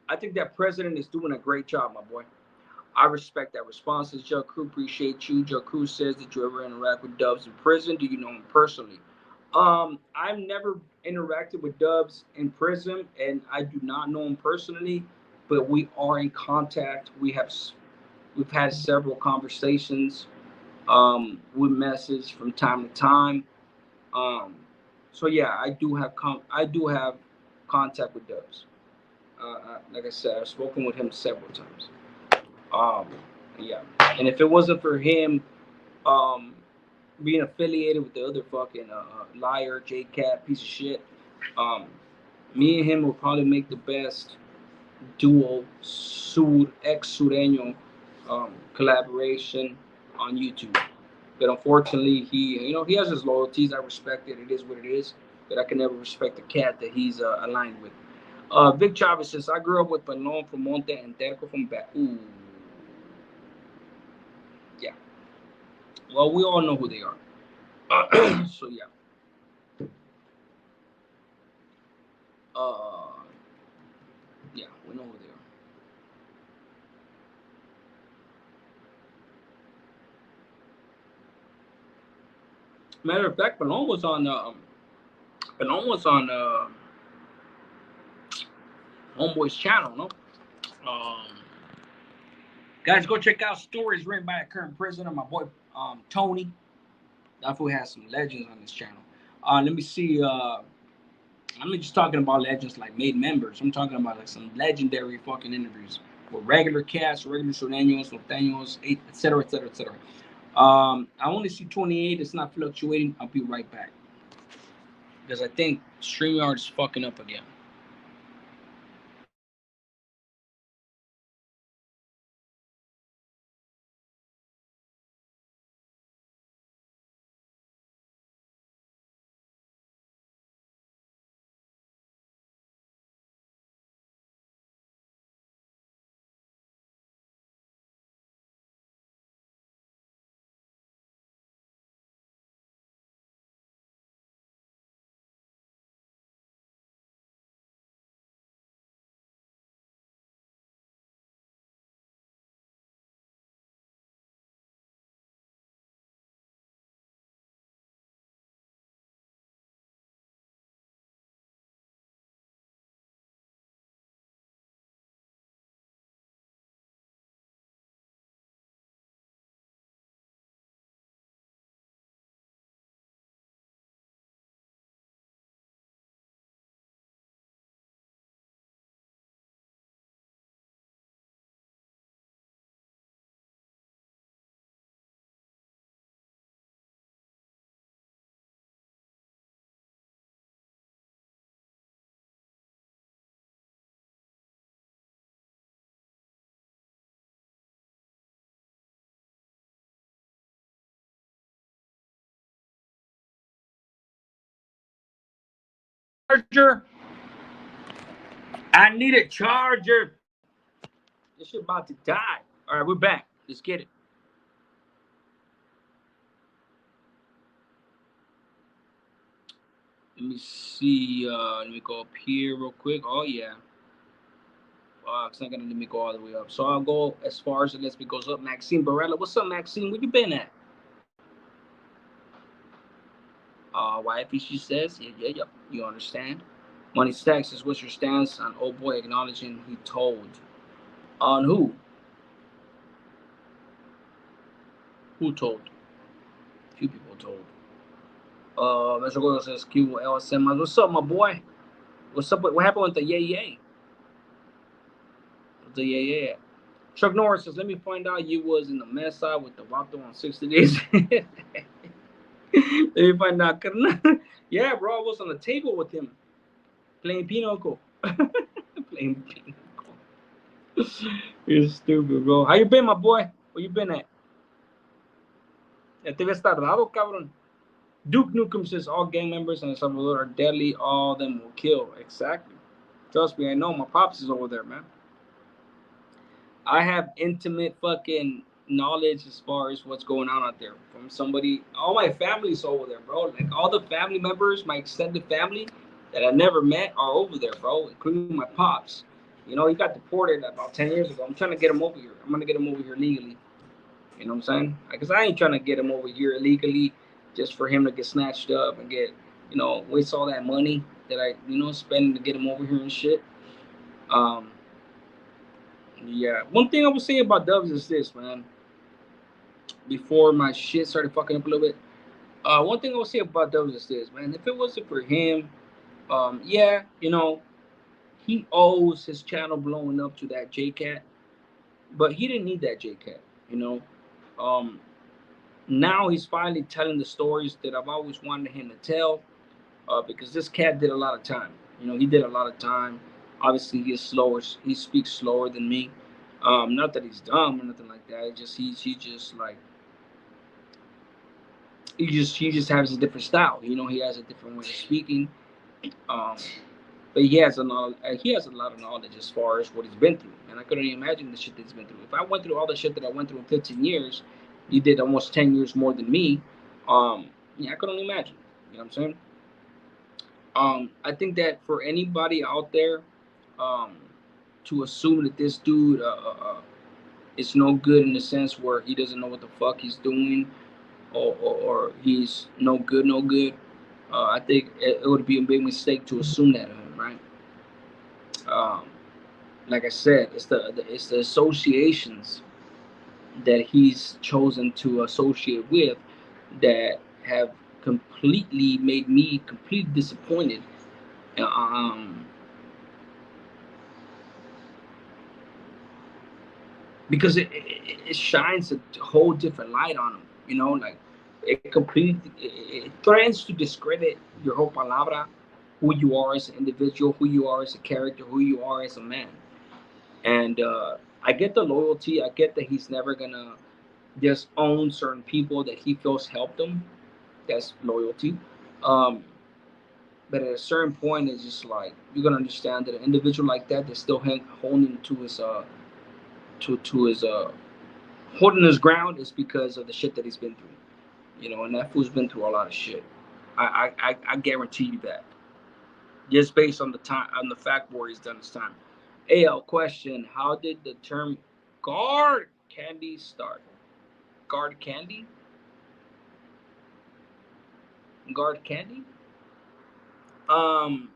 I think that president is doing a great job, my boy. I respect that response. Joe Crew, appreciate you. Joe Crew says, did you ever interact with Dubs in prison? Do you know him personally? I've never interacted with Dubs in prison, and I do not know him personally, but we are in contact. We've had several conversations. We message from time to time. So yeah, I do have contact with Dubs. Like I said, I've spoken with him several times. Yeah, and if it wasn't for him, being affiliated with the other fucking liar, J-Cat, piece of shit, me and him will probably make the best duo ex-sureño collaboration on YouTube. But unfortunately, he has his loyalties. I respect it. It is what it is. But I can never respect the cat that he's aligned with. Vic Chavez says, I grew up with Pelon from Monte and Terco from Ooh. Yeah. Well, we all know who they are. So, yeah. Yeah, we know who they are. Matter of fact, Pelon was on Homeboy's channel, no? Guys, go check out stories written by a current prisoner. My boy Tony. That fool has some legends on this channel. Let me see. I'm not just talking about legends like made members. I'm talking about like some legendary fucking interviews with regular cast, regular Soneños, Norteños, etc., etc., etc. I only see 28. It's not fluctuating. I'll be right back because I think StreamYard is fucking up again. Charger. I need a charger. This shit about to die. All right, we're back. Let's get it. Let me see. Let me go up here real quick. Oh yeah. It's not gonna let me go all the way up. So I'll go as far as it lets me goes up. Maxine Barella. What's up, Maxine? Where you been at? Wifey, she says. Yeah. You understand? Money Stacks says, what's your stance on old boy acknowledging he told? On who? Who told? A few people told. Mr. Gordo says, QLSM. What's up, my boy? What's up? What happened with the yeah? The yeah. Chuck Norris says, let me find out you was in the mess side with the Vato on 60 days. Let me find out. Yeah, bro, I was on the table with him playing Pinocchio. Playing Pinocchio. You're stupid, bro. How you been, my boy? Where you been at? Ya te ves tardado, cabrón. Duke Nukem says all gang members in El Salvador are deadly. All of them will kill. Exactly. Trust me, I know. My pops is over there, man. I have intimate fucking knowledge as far as what's going on out there from somebody. All my family's over there, bro. Like all the family members, my extended family that I never met are over there, bro, including my pops. You know, he got deported about 10 years ago. I'm trying to get him over here. I'm gonna get him over here legally. You know what I'm saying? Because I ain't trying to get him over here illegally just for him to get snatched up and get, waste all that money that I, spend to get him over here and shit. Um, yeah. One thing I would say about Dubs is this, man. Before my shit started fucking up a little bit, one thing I would say about Dubs is this, man. If it wasn't for him, yeah, he owes his channel blowing up to that J Cat, but he didn't need that J Cat, you know. Um, Now he's finally telling the stories that I've always wanted him to tell, because this cat did a lot of time. He did a lot of time. Obviously, he's slower. He speaks slower than me. Not that he's dumb or nothing like that. It's just he just like he just has a different style. He has a different way of speaking. Um, but he has a lot of knowledge as far as what he's been through, and I couldn't imagine the shit that he's been through. If I went through all the shit that I went through in 15 years, he did almost 10 years more than me. Yeah, I couldn't imagine. You know what I'm saying? I think that for anybody out there, um, to assume that this dude is no good in the sense where he doesn't know what the fuck he's doing, or he's no good, I think it would be a big mistake to assume that of him, right? Um, like I said, it's the associations that he's chosen to associate with that have completely made me completely disappointed. Um, because it shines a whole different light on him. You know, like it threatens to discredit your whole palabra, who you are as an individual, who you are as a character, who you are as a man. And I get the loyalty. I get that he's never gonna just own certain people that he feels helped him. That's loyalty. Um, but at a certain point, it's just like you're gonna understand that an individual like that that's still holding to his to his holding his ground is because of the shit that he's been through. You know, and that fool's been through a lot of shit. I guarantee you that. Just based on the time on the fact where he's done his time. AL question: how did the term guard candy start? Guard candy? Guard candy? Um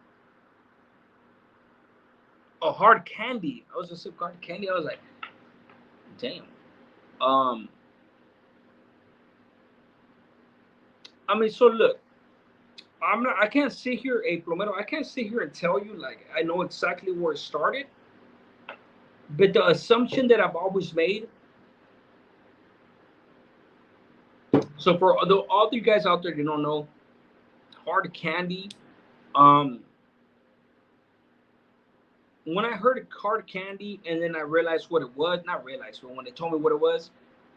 oh, hard candy. I was gonna say guard candy. I was like, damn. Um I mean, so look, I can't sit here, a plomero, I can't sit here and tell you like I know exactly where it started. But the assumption that I've always made, so for all you guys out there that don't know, hard candy, um, when I heard hard candy and then I realized what it was, not realized, but when they told me what it was,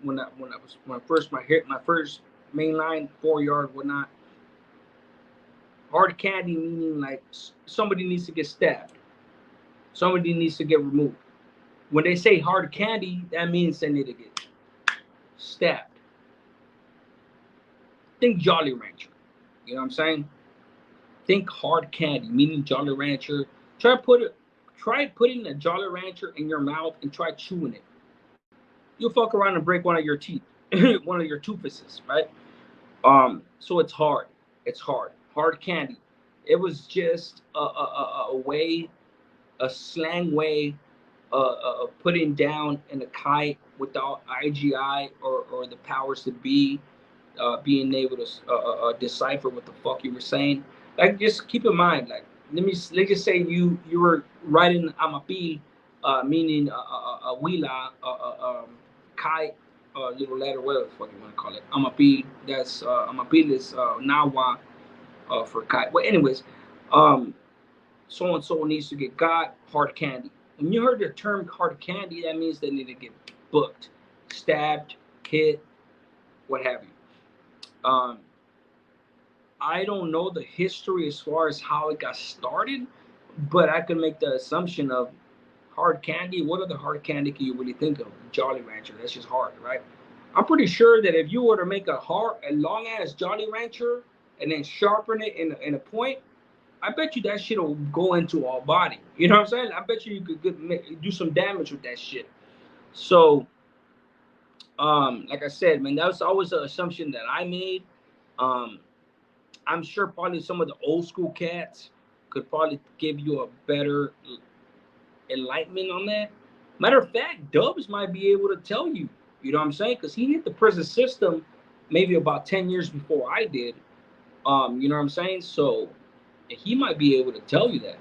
when I was when I first my first main line 4 yard whatnot, hard candy meaning like somebody needs to get stabbed, somebody needs to get removed. When they say hard candy, that means they need to get stabbed. Think Jolly Rancher. You know what I'm saying? Think hard candy, meaning Jolly Rancher. Try putting a Jolly Rancher in your mouth and try chewing it. You'll fuck around and break one of your teeth, one of your toothpieces, right? So it's hard. It's hard. Hard candy. It was just a way, a slang way of putting down in a kite without IGI or the powers to be, being able to decipher what the fuck you were saying. Like, just keep in mind, like, let's just say you were writing amapil, meaning a wila, kai, little letter, whatever the fuck you want to call it. Amapil. That's amapil is nawa for kai. But anyways, um, so and so needs to get got hard candy. When you heard the term hard candy, that means they need to get booked, stabbed, hit, what have you. I don't know the history as far as how it got started, but I can make the assumption of hard candy. What other hard candy can you really think of? Jolly Rancher. That's just hard, right? I'm pretty sure that if you were to make a long ass Jolly Rancher and then sharpen it in a point, I bet you that shit will go into our body. You know what I'm saying? I bet you could do some damage with that shit. So, like I said, man, that was always an assumption that I made. Um, I'm sure probably some of the old school cats could probably give you a better enlightenment on that. Matter of fact, Dubs might be able to tell you. You know what I'm saying? Because he hit the prison system maybe about 10 years before I did. You know what I'm saying? So he might be able to tell you that.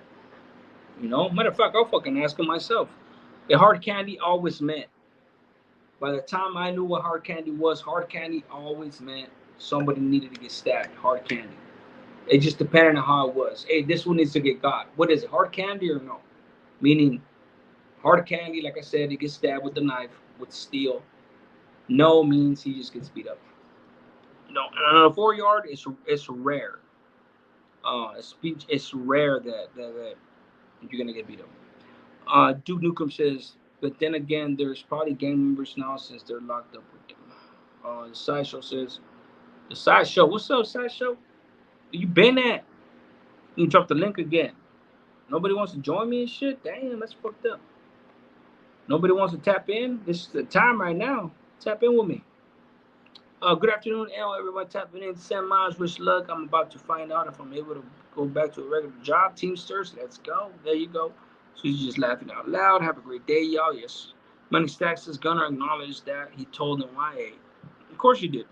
You know, matter of fact, I'll fucking ask him myself. The hard candy always meant, by the time I knew what hard candy was, hard candy always meant somebody needed to get stabbed. Hard candy. It just depended on how it was. Hey, this one needs to get got. What is it? Hard candy or no? Meaning, hard candy, like I said, he gets stabbed with the knife, with steel. No means he just gets beat up. No, on a 4 yard, it's rare. It's rare that you're gonna get beat up. Duke Nukem says, but then again, there's probably gang members now since they're locked up with them. The Sideshow says, the Sideshow, what's up, Sideshow? You been at? You drop the link again. Nobody wants to join me and shit? Damn, that's fucked up. Nobody wants to tap in? This is the time right now. Tap in with me. Good afternoon, L. Everyone tapping in. Sam Miles, wish luck. I'm about to find out if I'm able to go back to a regular job. Teamsters, let's go. There you go. So he's just laughing out loud. Have a great day, y'all. Yes. Money Stacks says Gunner acknowledged that he told him why. Of course you did.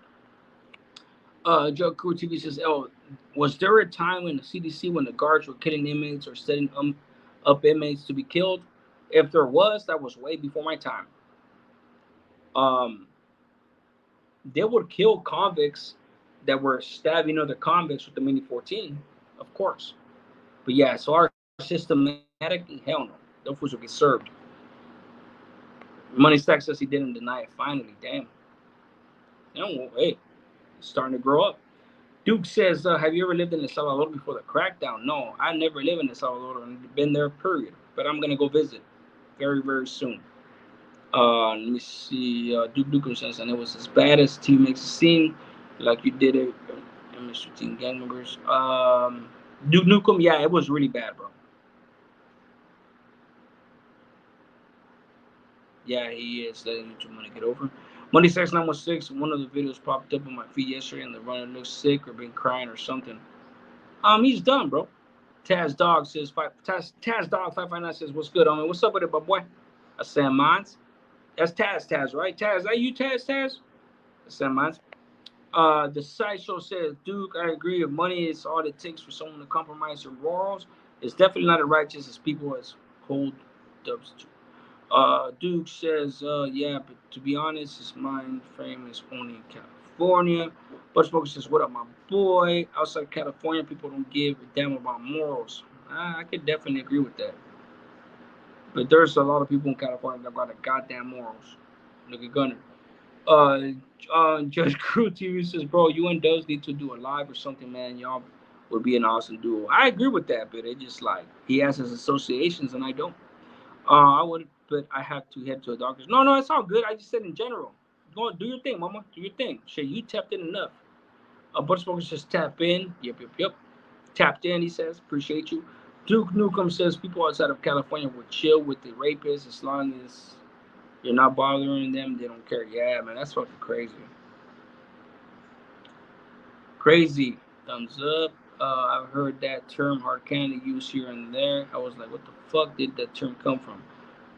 Joe Crew TV says, "Oh, was there a time in the CDC when the guards were killing inmates or setting up inmates to be killed? If there was, that was way before my time. Um, they would kill convicts that were stabbing other convicts with the Mini 14, of course. But yeah, so our systematically, hell no, those fools will get served. Money Stack says he didn't deny it. Finally, damn. Well, hey, starting to grow up. Duke says, have you ever lived in El Salvador before the crackdown? No, I never lived in El Salvador and been there, period. But I'm going to go visit very, very soon. Let me see. Duke Nukem says, and it was as bad as Team makes it seem, like you did it. And Mr. Team gang members. Duke Nukem, yeah, it was really bad, bro. Yeah, he is letting YouTube money get over. Monday 6916, one of the videos popped up on my feed yesterday, and the runner looks sick or been crying or something. He's done, bro. Taz Dog says, Taz Dog 559 says, what's good, homie? What's up with it, my boy? I said, Mines. That's Taz, right? Taz, that you, Taz? I said, Mines. The sideshow says, Duke, I agree. If money is all it takes for someone to compromise their morals, it's definitely not as righteous as people as hold dubs to. Duke says, yeah, but to be honest, his mind frame is only in California. Butch Smoker says, what up, my boy? Outside California, people don't give a damn about morals. I could definitely agree with that. But there's a lot of people in California that got a goddamn morals. Look at Gunner. Judge Crew TV says, bro, you and Dubs need to do a live or something, man. Y'all would be an awesome duo. I agree with that, but it just like he has his associations and I don't. I would, but I have to head to a doctor's. No, it's all good. I just said in general. Go do your thing, mama. Do your thing. Shit, you tapped in enough. Butch Smoker says tap in. Yep. Tapped in, he says. Appreciate you. Duke Nukem says people outside of California would chill with the rapists as long as you're not bothering them. They don't care. Yeah, man, that's fucking crazy. Crazy. Thumbs up. I've heard that term hard candy used here and there. I was like, what the fuck did that term come from?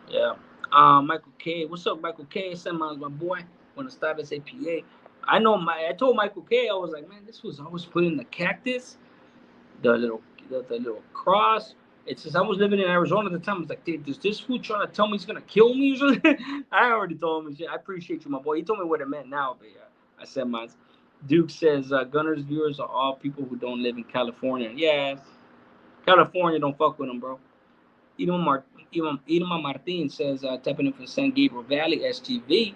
Yeah. Michael K. What's up, Michael K? Semiles, my boy. When I started as APA, I told Michael K. I was like, man, this was always putting the cactus, the little cross. It's just I was living in Arizona at the time. I was like, dude, is this fool trying to tell me he's gonna kill me or something? I already told him. I appreciate you, my boy. He told me what it meant now, but yeah, I said mine. Duke says Gunner's viewers are all people who don't live in California. Yeah, California don't fuck with them, bro. Irma Martin says, tapping in from San Gabriel Valley, STV.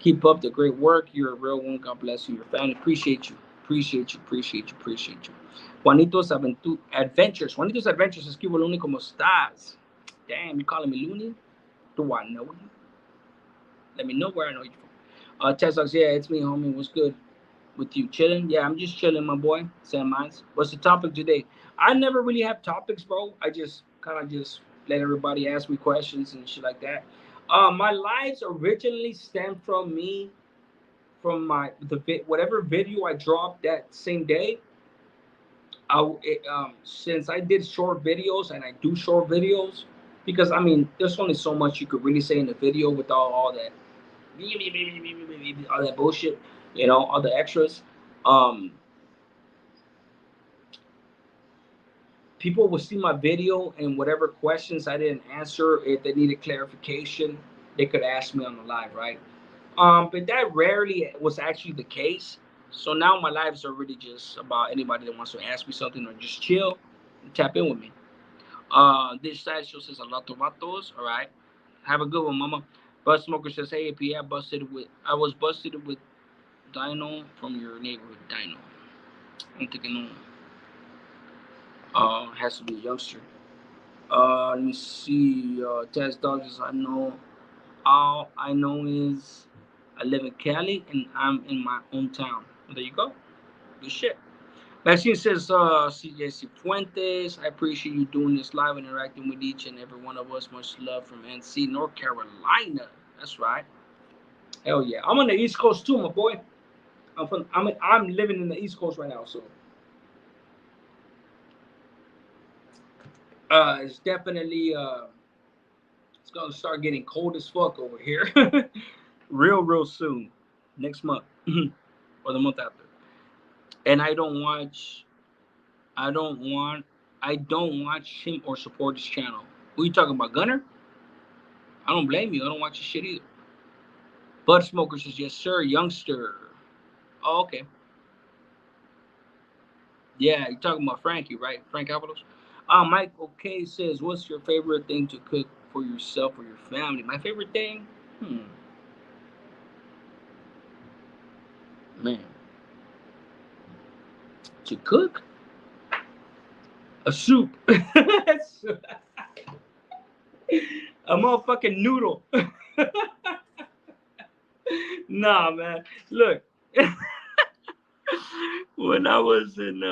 Keep up the great work. You're a real one. God bless you, your family. Appreciate you. Adventures. Juanitos Adventures. Esquivo Looney, ¿cómo estás? Damn, you calling me Looney? Do I know you? Let me know where I know you from. Tess says, yeah, it's me, homie. What's good with you? Chilling? Yeah, I'm just chilling, my boy. Sam Mines. What's the topic today? I never really have topics, bro. I just kind of just let everybody ask me questions and shit like that. My lives originally stemmed from me, from whatever video I dropped that same day. Since I did short videos and I do short videos, because I mean, there's only so much you could really say in the video without all that bullshit, all the extras. Um, People will see my video and whatever questions I didn't answer, if they needed clarification, they could ask me on the live, right? But that rarely was actually the case. So now my lives are really just about anybody that wants to ask me something or just chill and tap in with me. This side show says a lot of vatos. All right. Have a good one, mama. Bus Smoker says, hey, AP, I was busted with Dino from your neighborhood, Dino. I'm thinking, has to be a youngster. Let me see. Taz Dodgers, all I know is I live in Cali and I'm in my hometown. There you go. Good shit. Maxine says, CJ Fuentes, I appreciate you doing this live and interacting with each and every one of us. Much love from NC, North Carolina. That's right. Hell yeah. I'm on the East Coast too, my boy. I'm living in the East Coast right now, so it's definitely gonna start getting cold as fuck over here, real soon, next month or the month after. And I don't want, I don't watch him or support his channel. Who you talking about, Gunner? I don't blame you. I don't watch his shit either. Bud Smoker says, yes, sir, youngster. Oh, okay. Yeah, you're talking about Frankie, right? Frank Avalos. Michael K says, what's your favorite thing to cook for yourself or your family? My favorite thing? Man. To cook? A soup. A motherfucking noodle. Nah, man. Look. When I was in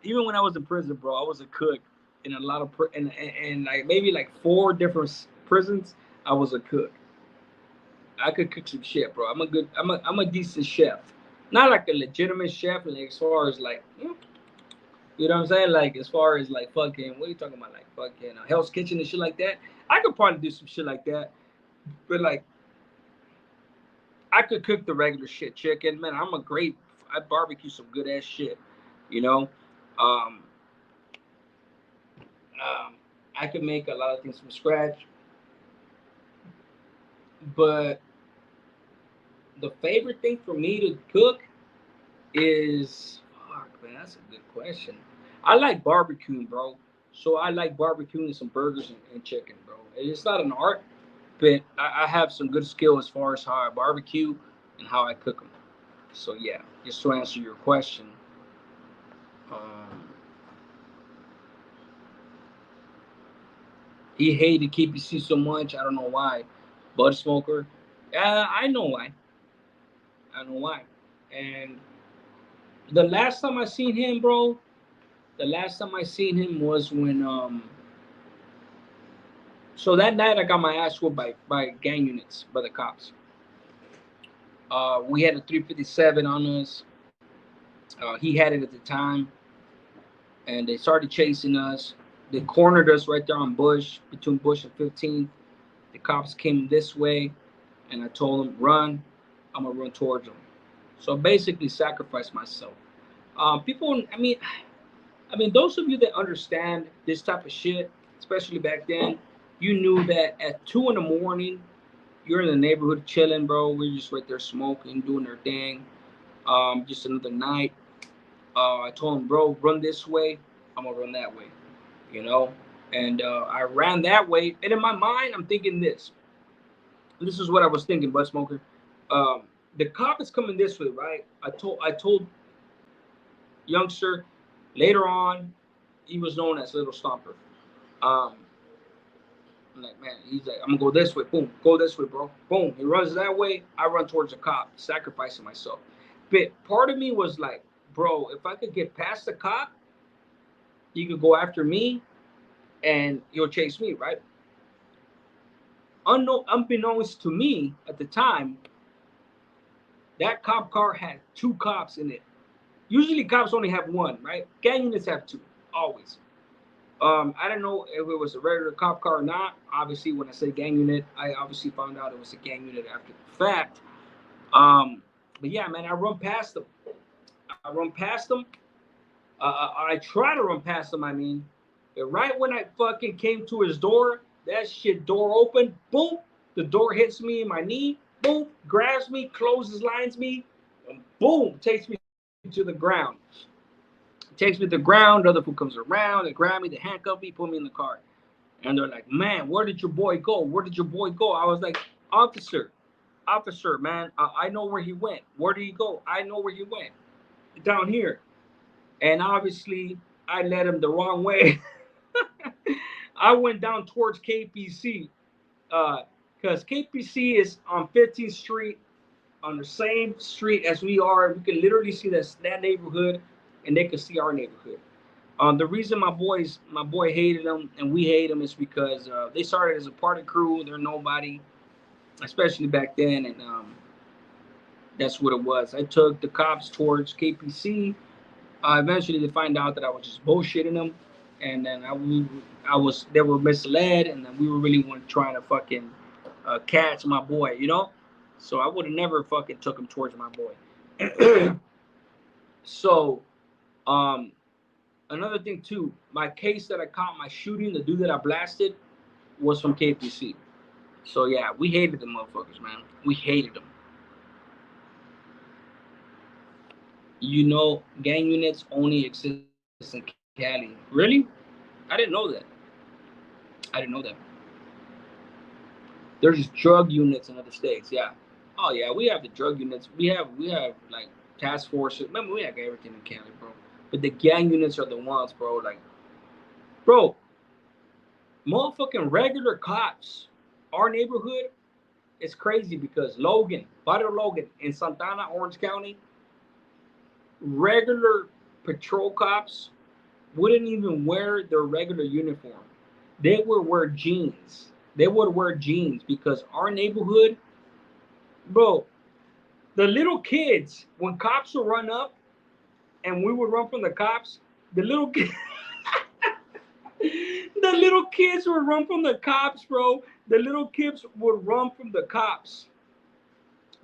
even when I was in prison, bro, I was a cook in a lot of and like maybe like 4 different prisons. I was a cook. I could cook some shit, bro. I'm a decent chef. Not like a legitimate chef, like as far as like you know what I'm saying? Like as far as like fucking what are you talking about? Like fucking Hell's Kitchen and shit like that. I could probably do some shit like that. But like I could cook the regular shit, chicken. Man, I barbecue some good ass shit. You know? Um I could make a lot of things from scratch. But the favorite thing for me to cook is fuck, man, that's a good question. I like barbecuing, bro. So I like barbecuing some burgers and chicken, bro. It's not an art, but I have some good skill as far as how I barbecue and how I cook them. So yeah, just to answer your question, um, he hated KPC so much. I don't know why. Bud Smoker, I know why. I know why. And the last time I seen him, bro, the last time I seen him was when so that night I got my ass whooped by gang units, by the cops. We had a 357 on us. He had it at the time, and they started chasing us. They cornered us right there on Bush, between Bush and 15th. The cops came this way, and I told them, run. I'm gonna run towards them. So basically, sacrifice myself. People, I mean, those of you that understand this type of shit, especially back then, you knew that at 2 in the morning, you're in the neighborhood chilling, bro. We're just right there smoking, doing their thing. Just another night. I told him, bro, run this way. I'm gonna run that way, you know. And I ran that way, and in my mind, I'm thinking this. This is what I was thinking, Bud Smoker. Um, the cop is coming this way, right? I told youngster. Later on, he was known as Little Stomper. Um, I'm like, man, he's like, I'm gonna go this way. Boom, go this way, bro. Boom. He runs that way. I run towards the cop, sacrificing myself. But part of me was like, bro, if I could get past the cop, he could go after me and he'll chase me, right? Unbeknownst to me at the time, that cop car had 2 cops in it. Usually cops only have one, right? Gang units have 2, always. I don't know if it was a regular cop car or not. Obviously, when I say gang unit, I obviously found out it was a gang unit after the fact. But yeah, man, I run past them. I run past them. I try to run past them. I mean, and right when I fucking came to his door, that shit door open. Boom, the door hits me in my knee. Boom, grabs me, closes, lines me, and boom, takes me to the ground. Takes me to the ground. The other fool comes around and grab me, they handcuff me, put me in the car. And they're like, man, where did your boy go? Where did your boy go? I was like, officer, man, I know where he went. Where did he go? I know where he went. Down here. And obviously, I led him the wrong way. I went down towards KPC because KPC is on 15th Street, on the same street as we are. We can literally see that neighborhood, and they can see our neighborhood. The reason my boy hated them and we hate them is because they started as a party crew. They're nobody, especially back then, and that's what it was. I took the cops towards KPC. Eventually, they find out that I was just bullshitting them. and then they were misled, and then we were really trying to fucking catch my boy, you know. So I would have never fucking took him towards my boy. So, um, another thing too, my case that I caught my shooting, the dude that I blasted, was from KPC. So yeah, we hated the motherfuckers, man. We hated them. You know, gang units only exist in Cali. Really? I didn't know that. I didn't know that. There's drug units in other states. Yeah. Oh yeah, we have the drug units. We have like task forces. Remember, we have everything in Cali, bro. But the gang units are the ones, bro. Like, bro, motherfucking regular cops. Our neighborhood is crazy because Logan, Barrio Logan in Santana, Orange County, regular patrol cops wouldn't even wear their regular uniform. They would wear jeans. They would wear jeans because our neighborhood, bro, the little kids, when cops would run up and we would run from the cops, the little kids, the little kids would run from the cops, bro. The little kids would run from the cops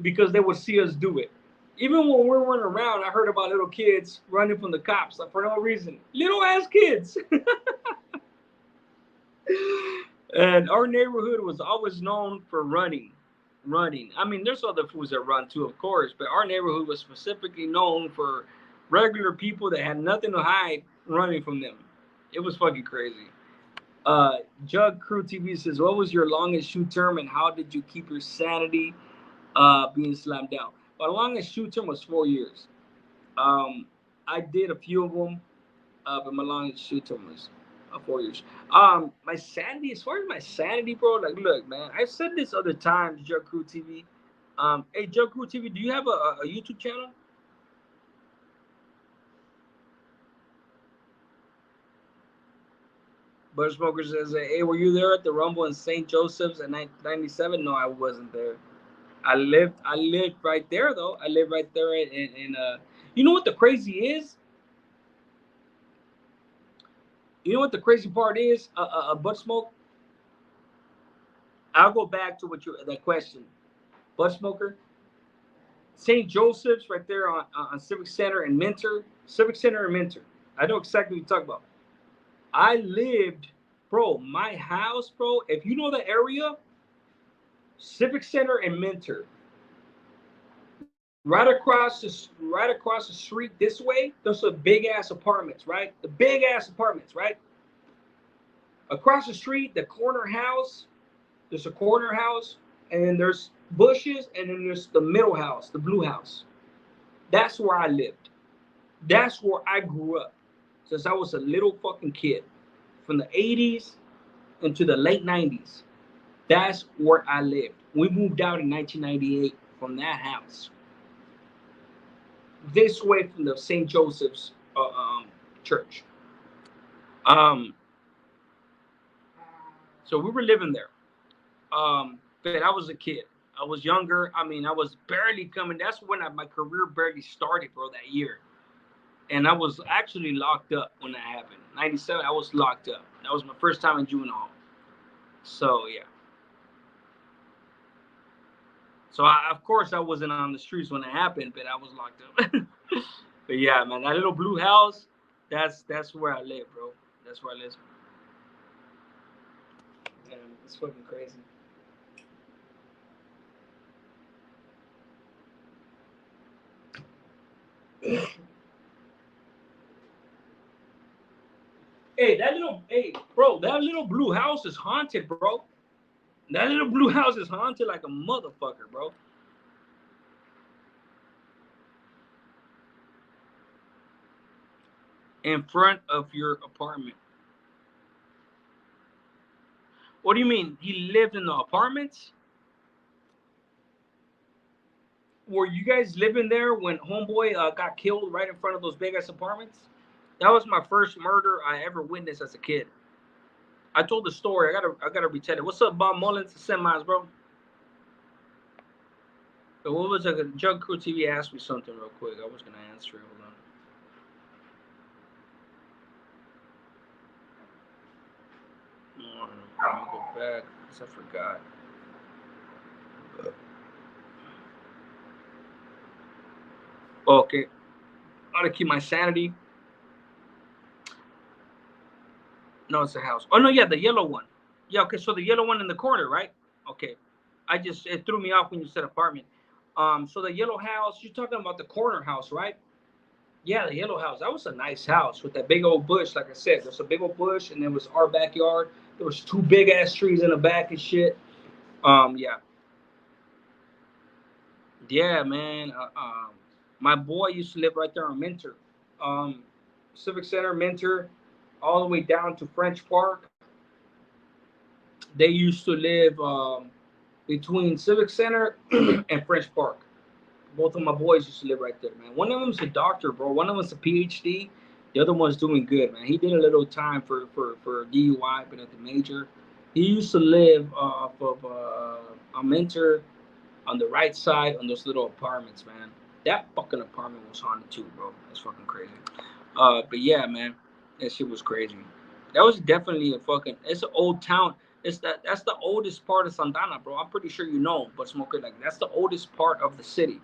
because they would see us do it. Even when we were running around, I heard about little kids running from the cops like, for no reason. Little ass kids. And our neighborhood was always known for running. Running. I mean, there's other foods that run too, of course, but our neighborhood was specifically known for regular people that had nothing to hide running from them. It was fucking crazy. Jug Crew TV says, "What was your longest shoot term, and how did you keep your sanity being slammed down?" My longest shoot term was 4 years. Um, I did a few of them, but my longest shoot term was 4 years. My sanity, as far as my sanity, bro, like, look, man, I've said this other times, Jug Crew TV. Hey, Jug Crew TV, do you have a YouTube channel? Butter Smoker says, "Hey, were you there at the Rumble in St. Joseph's in 97?" No, I wasn't there. I lived right there though. I lived right there in. You know what the crazy is? You know what the crazy part is? Butt Smoke. I'll go back to what you that question. Butt Smoker. St. Joseph's right there on Civic Center and Mentor. Civic Center and Mentor. I know exactly what you're talking about. I lived, bro. My house, bro. If you know the area, Civic Center and Mentor. Right across the street this way, there's some big ass apartments, right? The big ass apartments, right? Across the street, the corner house, there's a corner house, and then there's bushes, and then there's the middle house, the blue house. That's where I lived. That's where I grew up since I was a little fucking kid. From the 80s into the late 90s. That's where I lived. We moved out in 1998 from that house. This way from the St. Joseph's church. Um, so we were living there. But I was a kid. I was younger. I mean, I was barely coming. That's when my career barely started, bro, that year. And I was actually locked up when that happened. 97, I was locked up. That was my first time in juvenile. So, yeah. So, of course, I wasn't on the streets when it happened, but I was locked up. But yeah, man, that little blue house, that's where I live, bro. That's where I live. Yeah, it's fucking crazy. Hey, bro, that little blue house is haunted, bro. That little blue house is haunted like a motherfucker, bro. In front of your apartment. What do you mean? He lived in the apartments? Were you guys living there when Homeboy got killed right in front of those big ass apartments? That was my first murder I ever witnessed as a kid. I told the story. I gotta retell it. What's up, Bob Mullins and Semis, bro? But what was it? Jug Crew TV asked me something real quick. I was gonna answer it. Hold on. Let me go back because I forgot. Okay. I gotta keep my sanity. No, it's a house. Oh no, yeah, the yellow one. Yeah, okay, so the yellow one in the corner, right? Okay. It threw me off when you said apartment. So the yellow house, you're talking about the corner house, right? Yeah, the yellow house. That was a nice house with that big old bush. Like I said, there's a big old bush, and there was our backyard. There was two big ass trees in the back and shit. Yeah, yeah, man. My boy used to live right there on Mentor, um, Civic Center, Mentor, all the way down to French Park. They used to live between Civic Center and French Park. Both of my boys used to live right there, man. One of them's a doctor, bro. One of them's a PhD. The other one's doing good, man. He did a little time for DUI, but at the major. He used to live off of a Mentor on the right side on those little apartments, man. That fucking apartment was haunted too, bro. That's fucking crazy. But yeah, man, that shit was crazy. That was definitely a fucking. It's an old town. That's the oldest part of Santana, bro. I'm pretty sure you know, but Smoker, like that's the oldest part of the city.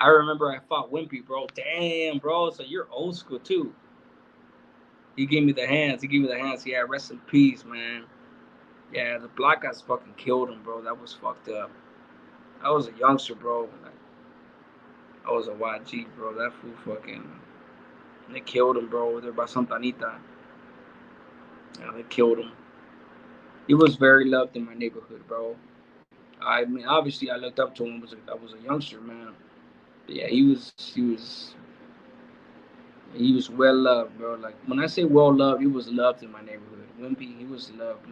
I remember I fought Wimpy, bro. Damn, bro. So you're old school too. He gave me the hands. He gave me the hands. Yeah, rest in peace, man. Yeah, the black guys fucking killed him, bro. That was fucked up. I was a youngster, bro. Like, I was a YG, bro. That fool fucking. They killed him, bro. Over there by Santa Anita. Yeah, they killed him. He was very loved in my neighborhood, bro. I mean, obviously, I looked up to him. I was a youngster, man. But yeah, he was well loved, bro. Like when I say well loved, he was loved in my neighborhood. Wimpy, he was loved.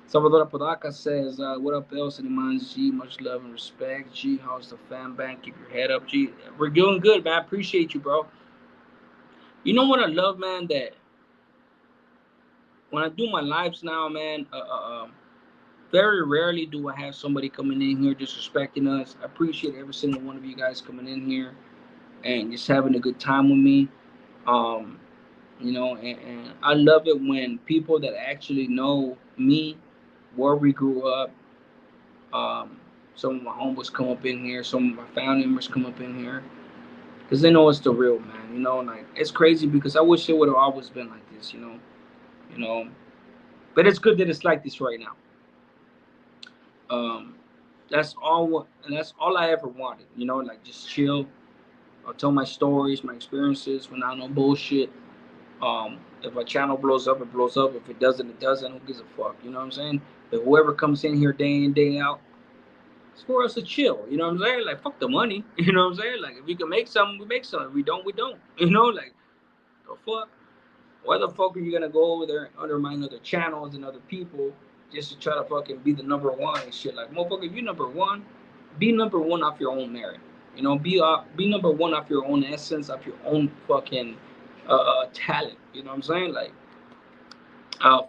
Salvador Apodaca says, "What up, El Cinemans G? Much love and respect. G, how's the fan band? Keep your head up, G. We're doing good, man. I appreciate you, bro. You know what I love, man? That when I do my lives now, man, very rarely do I have somebody coming in here disrespecting us. I appreciate every single one of you guys coming in here and just having a good time with me. Um, and I love it when people that actually know me, where we grew up, um, some of my homeboys come up in here, some of my family members come up in here, because they know it's the real, man. Like it's crazy because I wish it would have always been like this, you know. But it's good that it's like this right now. Um, that's all I ever wanted, like just chill. I'll tell my stories, my experiences when I know bullshit. If a channel blows up, it blows up. If it doesn't, it doesn't. Who gives a fuck? You know what I'm saying? But whoever comes in here day in, day out, it's for us to chill. You know what I'm saying? Like, fuck the money. You know what I'm saying? Like, if we can make something, we make something. If we don't, we don't. Like, the fuck? Why the fuck are you gonna go over there and undermine other channels and other people just to try to fucking be the number one and shit? Like, motherfucker, if you number one, be number one off your own merit. Be number one off your own essence, off your own fucking talent. You know what I'm saying? Like,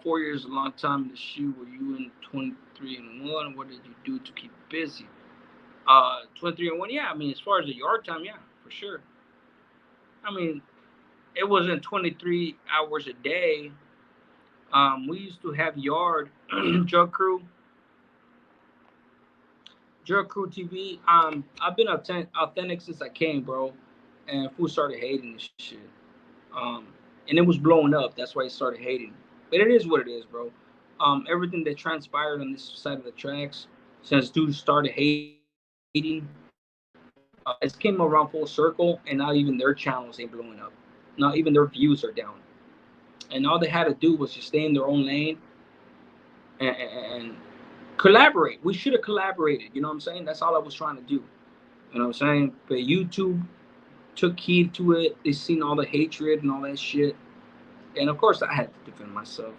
4 years is a long time in the shoe. Were you in 23 and 1? What did you do to keep busy? 23 and 1, yeah. I mean, as far as the yard time, yeah, for sure. I mean, it wasn't 23 hours a day. We used to have yard drug crew TV. I've been authentic since I came, bro, and food started hating this shit. Um, and it was blowing up. That's why he started hating. But it is what it is, bro. Everything that transpired on this side of the tracks since dudes started hating, it came around full circle, and now even their channels ain't blowing up. Now even their views are down, and all they had to do was just stay in their own lane and collaborate. We should have collaborated. You know what I'm saying? That's all I was trying to do. You know what I'm saying? But YouTube took heed to it. They seen all the hatred and all that shit. And of course, I had to defend myself.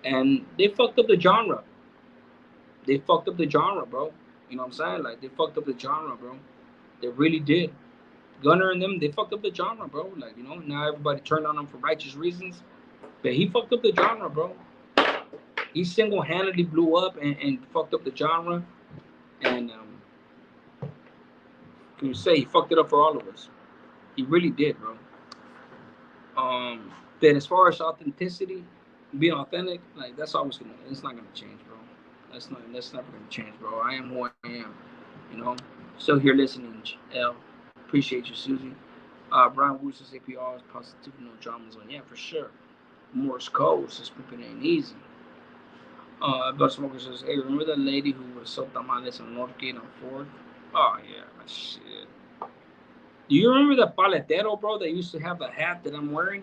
And they fucked up the genre. They fucked up the genre, bro. You know what I'm saying? Like, they fucked up the genre, bro. They really did. Gunner and them, they fucked up the genre, bro. Like, now everybody turned on him for righteous reasons. But he fucked up the genre, bro. He single-handedly blew up and fucked up the genre. And can you say he fucked it up for all of us? He really did, bro. But as far as authenticity, being authentic, like that's always gonna. It's not gonna change, bro. That's never gonna change, bro. I am who I am. You know, still here listening. L, appreciate you, Susie. Brian Woods says APR is positive, no dramas on. Yeah, for sure. Morse code says pooping ain't easy. Blood Smoker says, hey, remember that lady who was sold tamales on Northgate on Ford? Oh yeah, shit. Do you remember the paletero, bro, that used to have the hat that I'm wearing?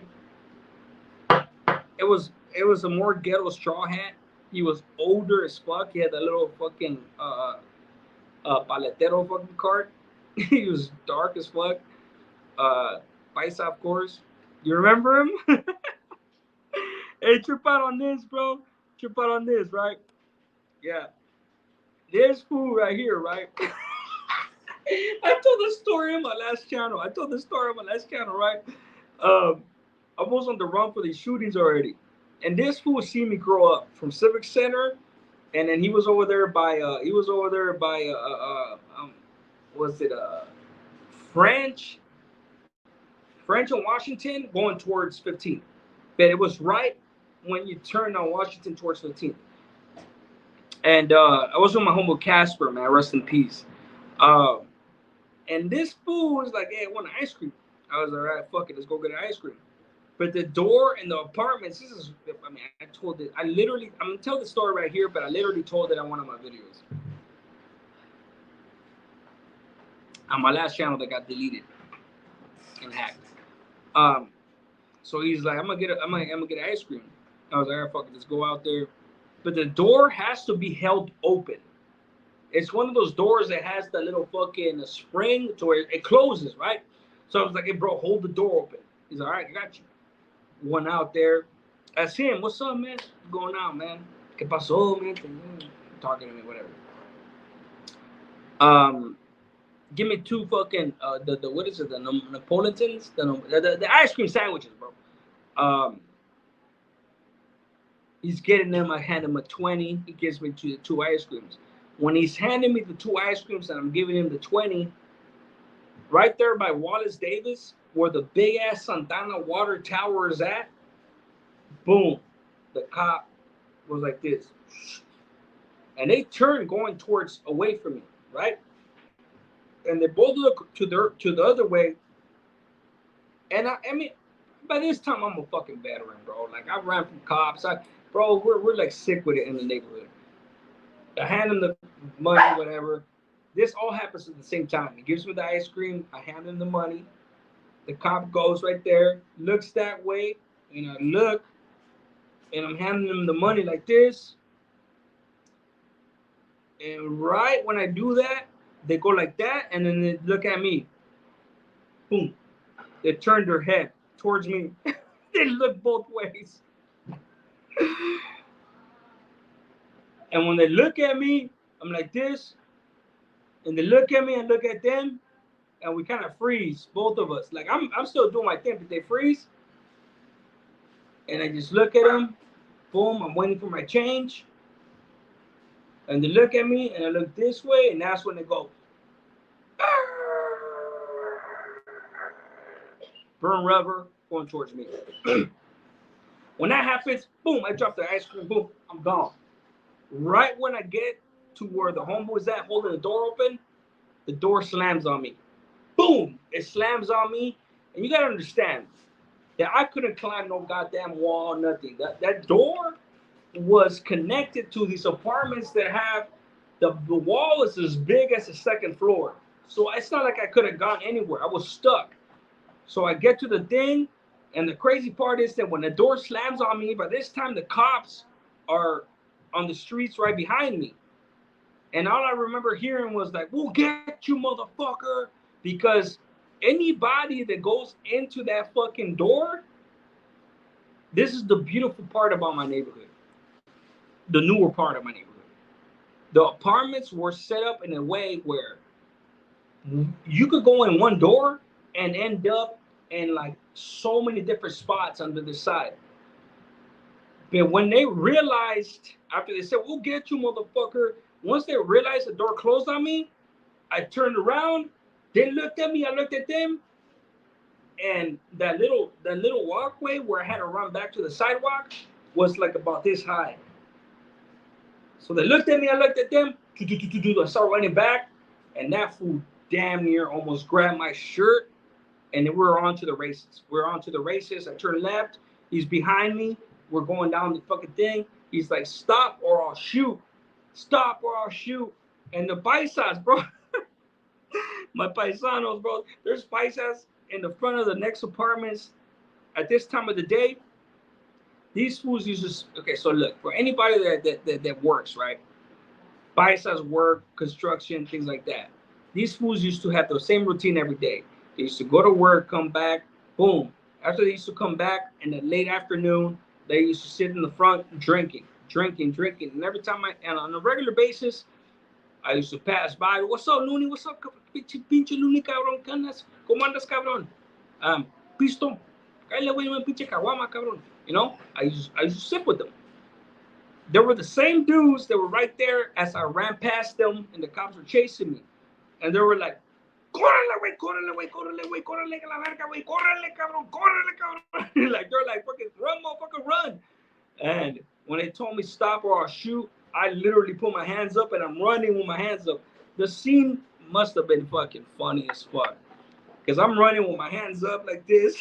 It was a more ghetto straw hat. He was older as fuck. He had that little fucking paletero fucking cart. He was dark as fuck. Paisa, of course. You remember him? Hey, trip out on this, bro. Trip out on this, right? Yeah. This fool right here, right? I told the story on my last channel. Right? I was on the run for these shootings already. And this fool seen me grow up from Civic Center, and then he was over there by was it French French and Washington going towards 15th. But it was right when you turn on Washington towards 15th. And I was with my homeboy Casper, man, rest in peace. And this fool was like, hey, I want ice cream. I was like, all right, fuck it, let's go get an ice cream. But the door in the apartments, I told it, I'm gonna tell the story right here, but I literally told it on one of my videos. On my last channel that got deleted and hacked. So he's like, I'm gonna get ice cream. I was like, all right, fuck it, let's go out there. But the door has to be held open. It's one of those doors that has the little fucking spring to where it closes, right? So I was like, hey, bro, hold the door open. He's like, all right, I got you. Went out there. That's him. What's up, man? What's going on, man? ¿Qué pasó, man? Talking to me, whatever. Give me two fucking the what is it? The Napolitans, the ice cream sandwiches, bro. He's getting them. I hand him a 20. He gives me two ice creams. When he's handing me the two ice creams and I'm giving him the 20, right there by Wallace Davis, where the big ass Santana water tower is at, boom, the cop was like this. And they turned going towards away from me, right? And they both look to the other way. And I mean, by this time I'm a fucking veteran, bro. Like I ran from cops. Bro, we're like sick with it in the neighborhood. I hand him the money, whatever. This all happens at the same time. He gives me the ice cream. I hand him the money. The cop goes right there, looks that way, and I look, and I'm handing him the money like this. And right when I do that, they go like that, and then they look at me. Boom. They turn their head towards me. They look both ways. And when they look at me, I'm like this. And they look at me and look at them. And we kind of freeze, both of us. Like I'm still doing my thing, but they freeze. And I just look at them. Boom, I'm waiting for my change. And they look at me, and I look this way, and that's when they go. Burn rubber going towards me. When that happens, boom, I drop the ice cream, boom, I'm gone. Right when I get to where the homeboy's at holding the door open, the door slams on me. Boom, it slams on me. And you gotta understand that I couldn't climb no goddamn wall, nothing. That door was connected to these apartments that have the wall is as big as the second floor. So it's not like I could have gone anywhere. I was stuck. So I get to the thing, and the crazy part is that when the door slams on me, by this time the cops are on the streets right behind me. And all I remember hearing was like, we'll get you, motherfucker. Because anybody that goes into that fucking door, this is the beautiful part about my neighborhood. The newer part of my neighborhood. The apartments were set up in a way where you could go in one door and end up in like so many different spots under the side. But when they realized, after they said, we'll get you, motherfucker, once they realized the door closed on me, I turned around, they looked at me, I looked at them, and that little walkway where I had to run back to the sidewalk was like about this high. So they looked at me, I looked at them, I started running back, and that fool damn near almost grabbed my shirt, and then we're on to the races. We're on to the races. I turn left, he's behind me, we're going down the fucking thing. He's like, stop or I'll shoot. Stop or I'll shoot. And the paisas, bro, my paisanos, bro, there's paisas in the front of the next apartments at this time of the day. These fools used to, okay, so look, for anybody that works, right? Paisas work, construction, things like that. These fools used to have the same routine every day. They used to go to work, come back, boom. After they used to come back in the late afternoon, they used to sit in the front drinking. And every time and on a regular basis, I used to pass by. What's up, Looney? What's up, pinche Looney, cabrón? ¿Qué andas? ¿Cómo andas, cabrón? Pisto. Cállate, güey, pinche caguama, cabrón. You know, I used to sit with them. There were the same dudes that were right there as I ran past them, and the cops were chasing me. And they were like, córrele, güey, córrele, güey, córrele, güey, córrele, la verga, güey, córrele, cabrón, córrele, cabrón. Like, they're like, fucking run, motherfucker, run. And when they told me stop or I'll shoot, I literally put my hands up and I'm running with my hands up. The scene must have been fucking funny as fuck. Because I'm running with my hands up like this.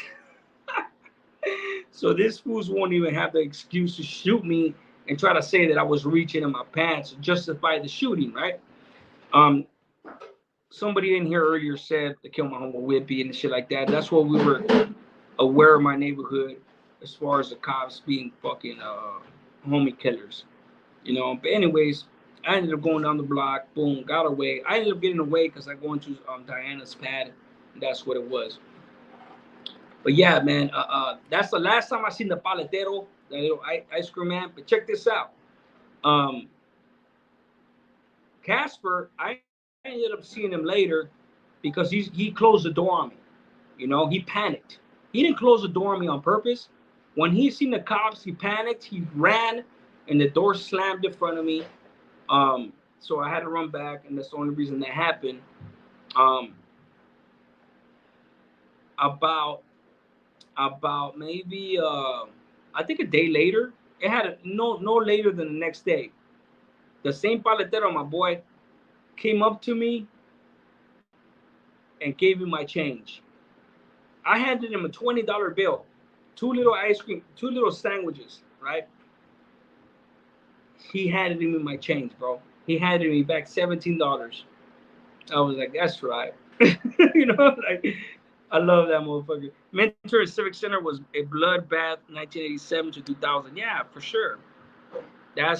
So these fools won't even have the excuse to shoot me and try to say that I was reaching in my pants to justify the shooting, right? Somebody in here earlier said to kill my homie Whippy and shit like that. That's what we were aware of my neighborhood as far as the cops being fucking homie killers, you know. But anyways, I ended up going down the block, boom, got away. I ended up getting away because I go into Diana's pad, and that's what it was. But yeah, man, that's the last time I seen the paletero, the little ice cream man. But check this out. Casper, I ended up seeing him later because he closed the door on me. You know, he panicked. He didn't close the door on me on purpose. When he seen the cops, he panicked. He ran, and the door slammed in front of me. So I had to run back, and that's the only reason that happened. About maybe I think a day later, it had no later than the next day. The same paletero, my boy, came up to me and gave me my change. I handed him a $20 bill, 2 little ice cream, 2 little sandwiches, right? He handed me my change, bro. He handed me back $17. I was like, that's right. You know, like, I love that motherfucker. Mentor Civic Center was a bloodbath, 1987 to 2000. Yeah, for sure. That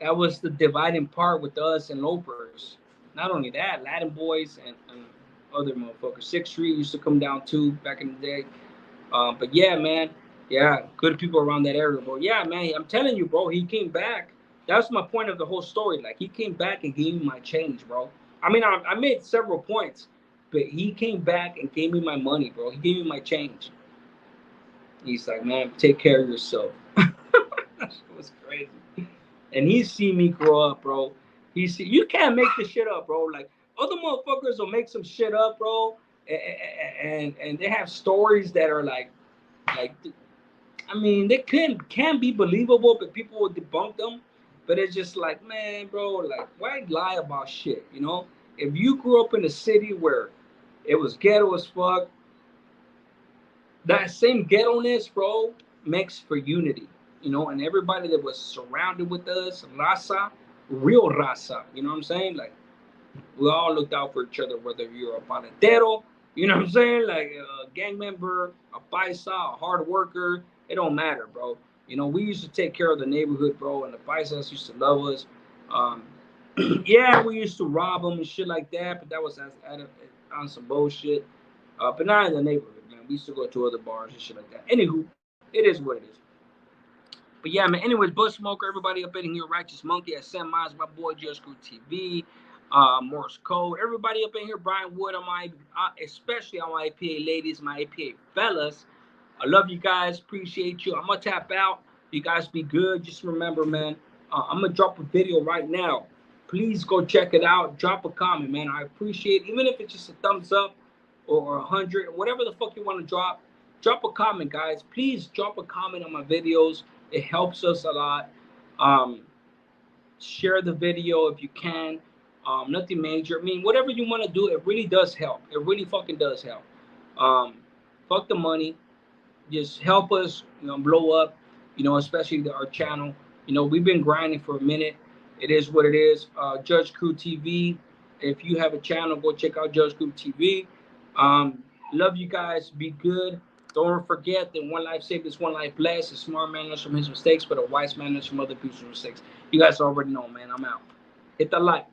was the dividing part with us and Lopers. Not only that, Latin boys and other motherfuckers. 6th Street used to come down too back in the day. But yeah, man. Yeah, good people around that area, bro. Yeah, man. I'm telling you, bro. He came back. That's my point of the whole story. Like, he came back and gave me my change, bro. I mean, I made several points, but he came back and gave me my money, bro. He gave me my change. He's like, man, take care of yourself. That was crazy. And he's seen me grow up, bro. You can't make this shit up, bro. Like, other motherfuckers will make some shit up, bro, and they have stories that are like, I mean, they can be believable, but people will debunk them. But it's just like, man, bro, like, why lie about shit, you know? If you grew up in a city where it was ghetto as fuck, that same ghetto-ness, bro, makes for unity, you know? And everybody that was surrounded with us, raza, real raza, you know what I'm saying? Like, we all looked out for each other, whether you're a paletero, you know what I'm saying? Like a gang member, a paisa, a hard worker, it don't matter, bro. You know, we used to take care of the neighborhood, bro, and the paisas used to love us. Yeah, we used to rob them and shit like that, but that was on some bullshit. But not in the neighborhood, man. We used to go to other bars and shit like that. Anywho, it is what it is. But yeah, man. Anyways, Buzz Smoker, everybody up in here, Righteous Monkey at Sam Miles, my boy Just Crew TV. Morse Code, everybody up in here, Brian Wood, on my, especially on my APA ladies, my APA fellas. I love you guys, appreciate you. I'm gonna tap out. You guys be good. Just remember, man, I'm gonna drop a video right now. Please go check it out. Drop a comment, man. I appreciate it. Even if it's just a thumbs up or 100, whatever the fuck you want to drop. drop a comment, guys. Please drop a comment on my videos. It helps us a lot. Share the video if you can. Nothing major. I mean, whatever you want to do, it really does help. It really fucking does help. Fuck the money. Just help us, blow up. Especially our channel. We've been grinding for a minute. It is what it is. Judge Crew TV. If you have a channel, go check out Judge Crew TV. Love you guys. Be good. Don't forget that one life saved is one life blessed. A smart man learns from his mistakes, but a wise man learns from other people's mistakes. You guys already know, man. I'm out. Hit the like.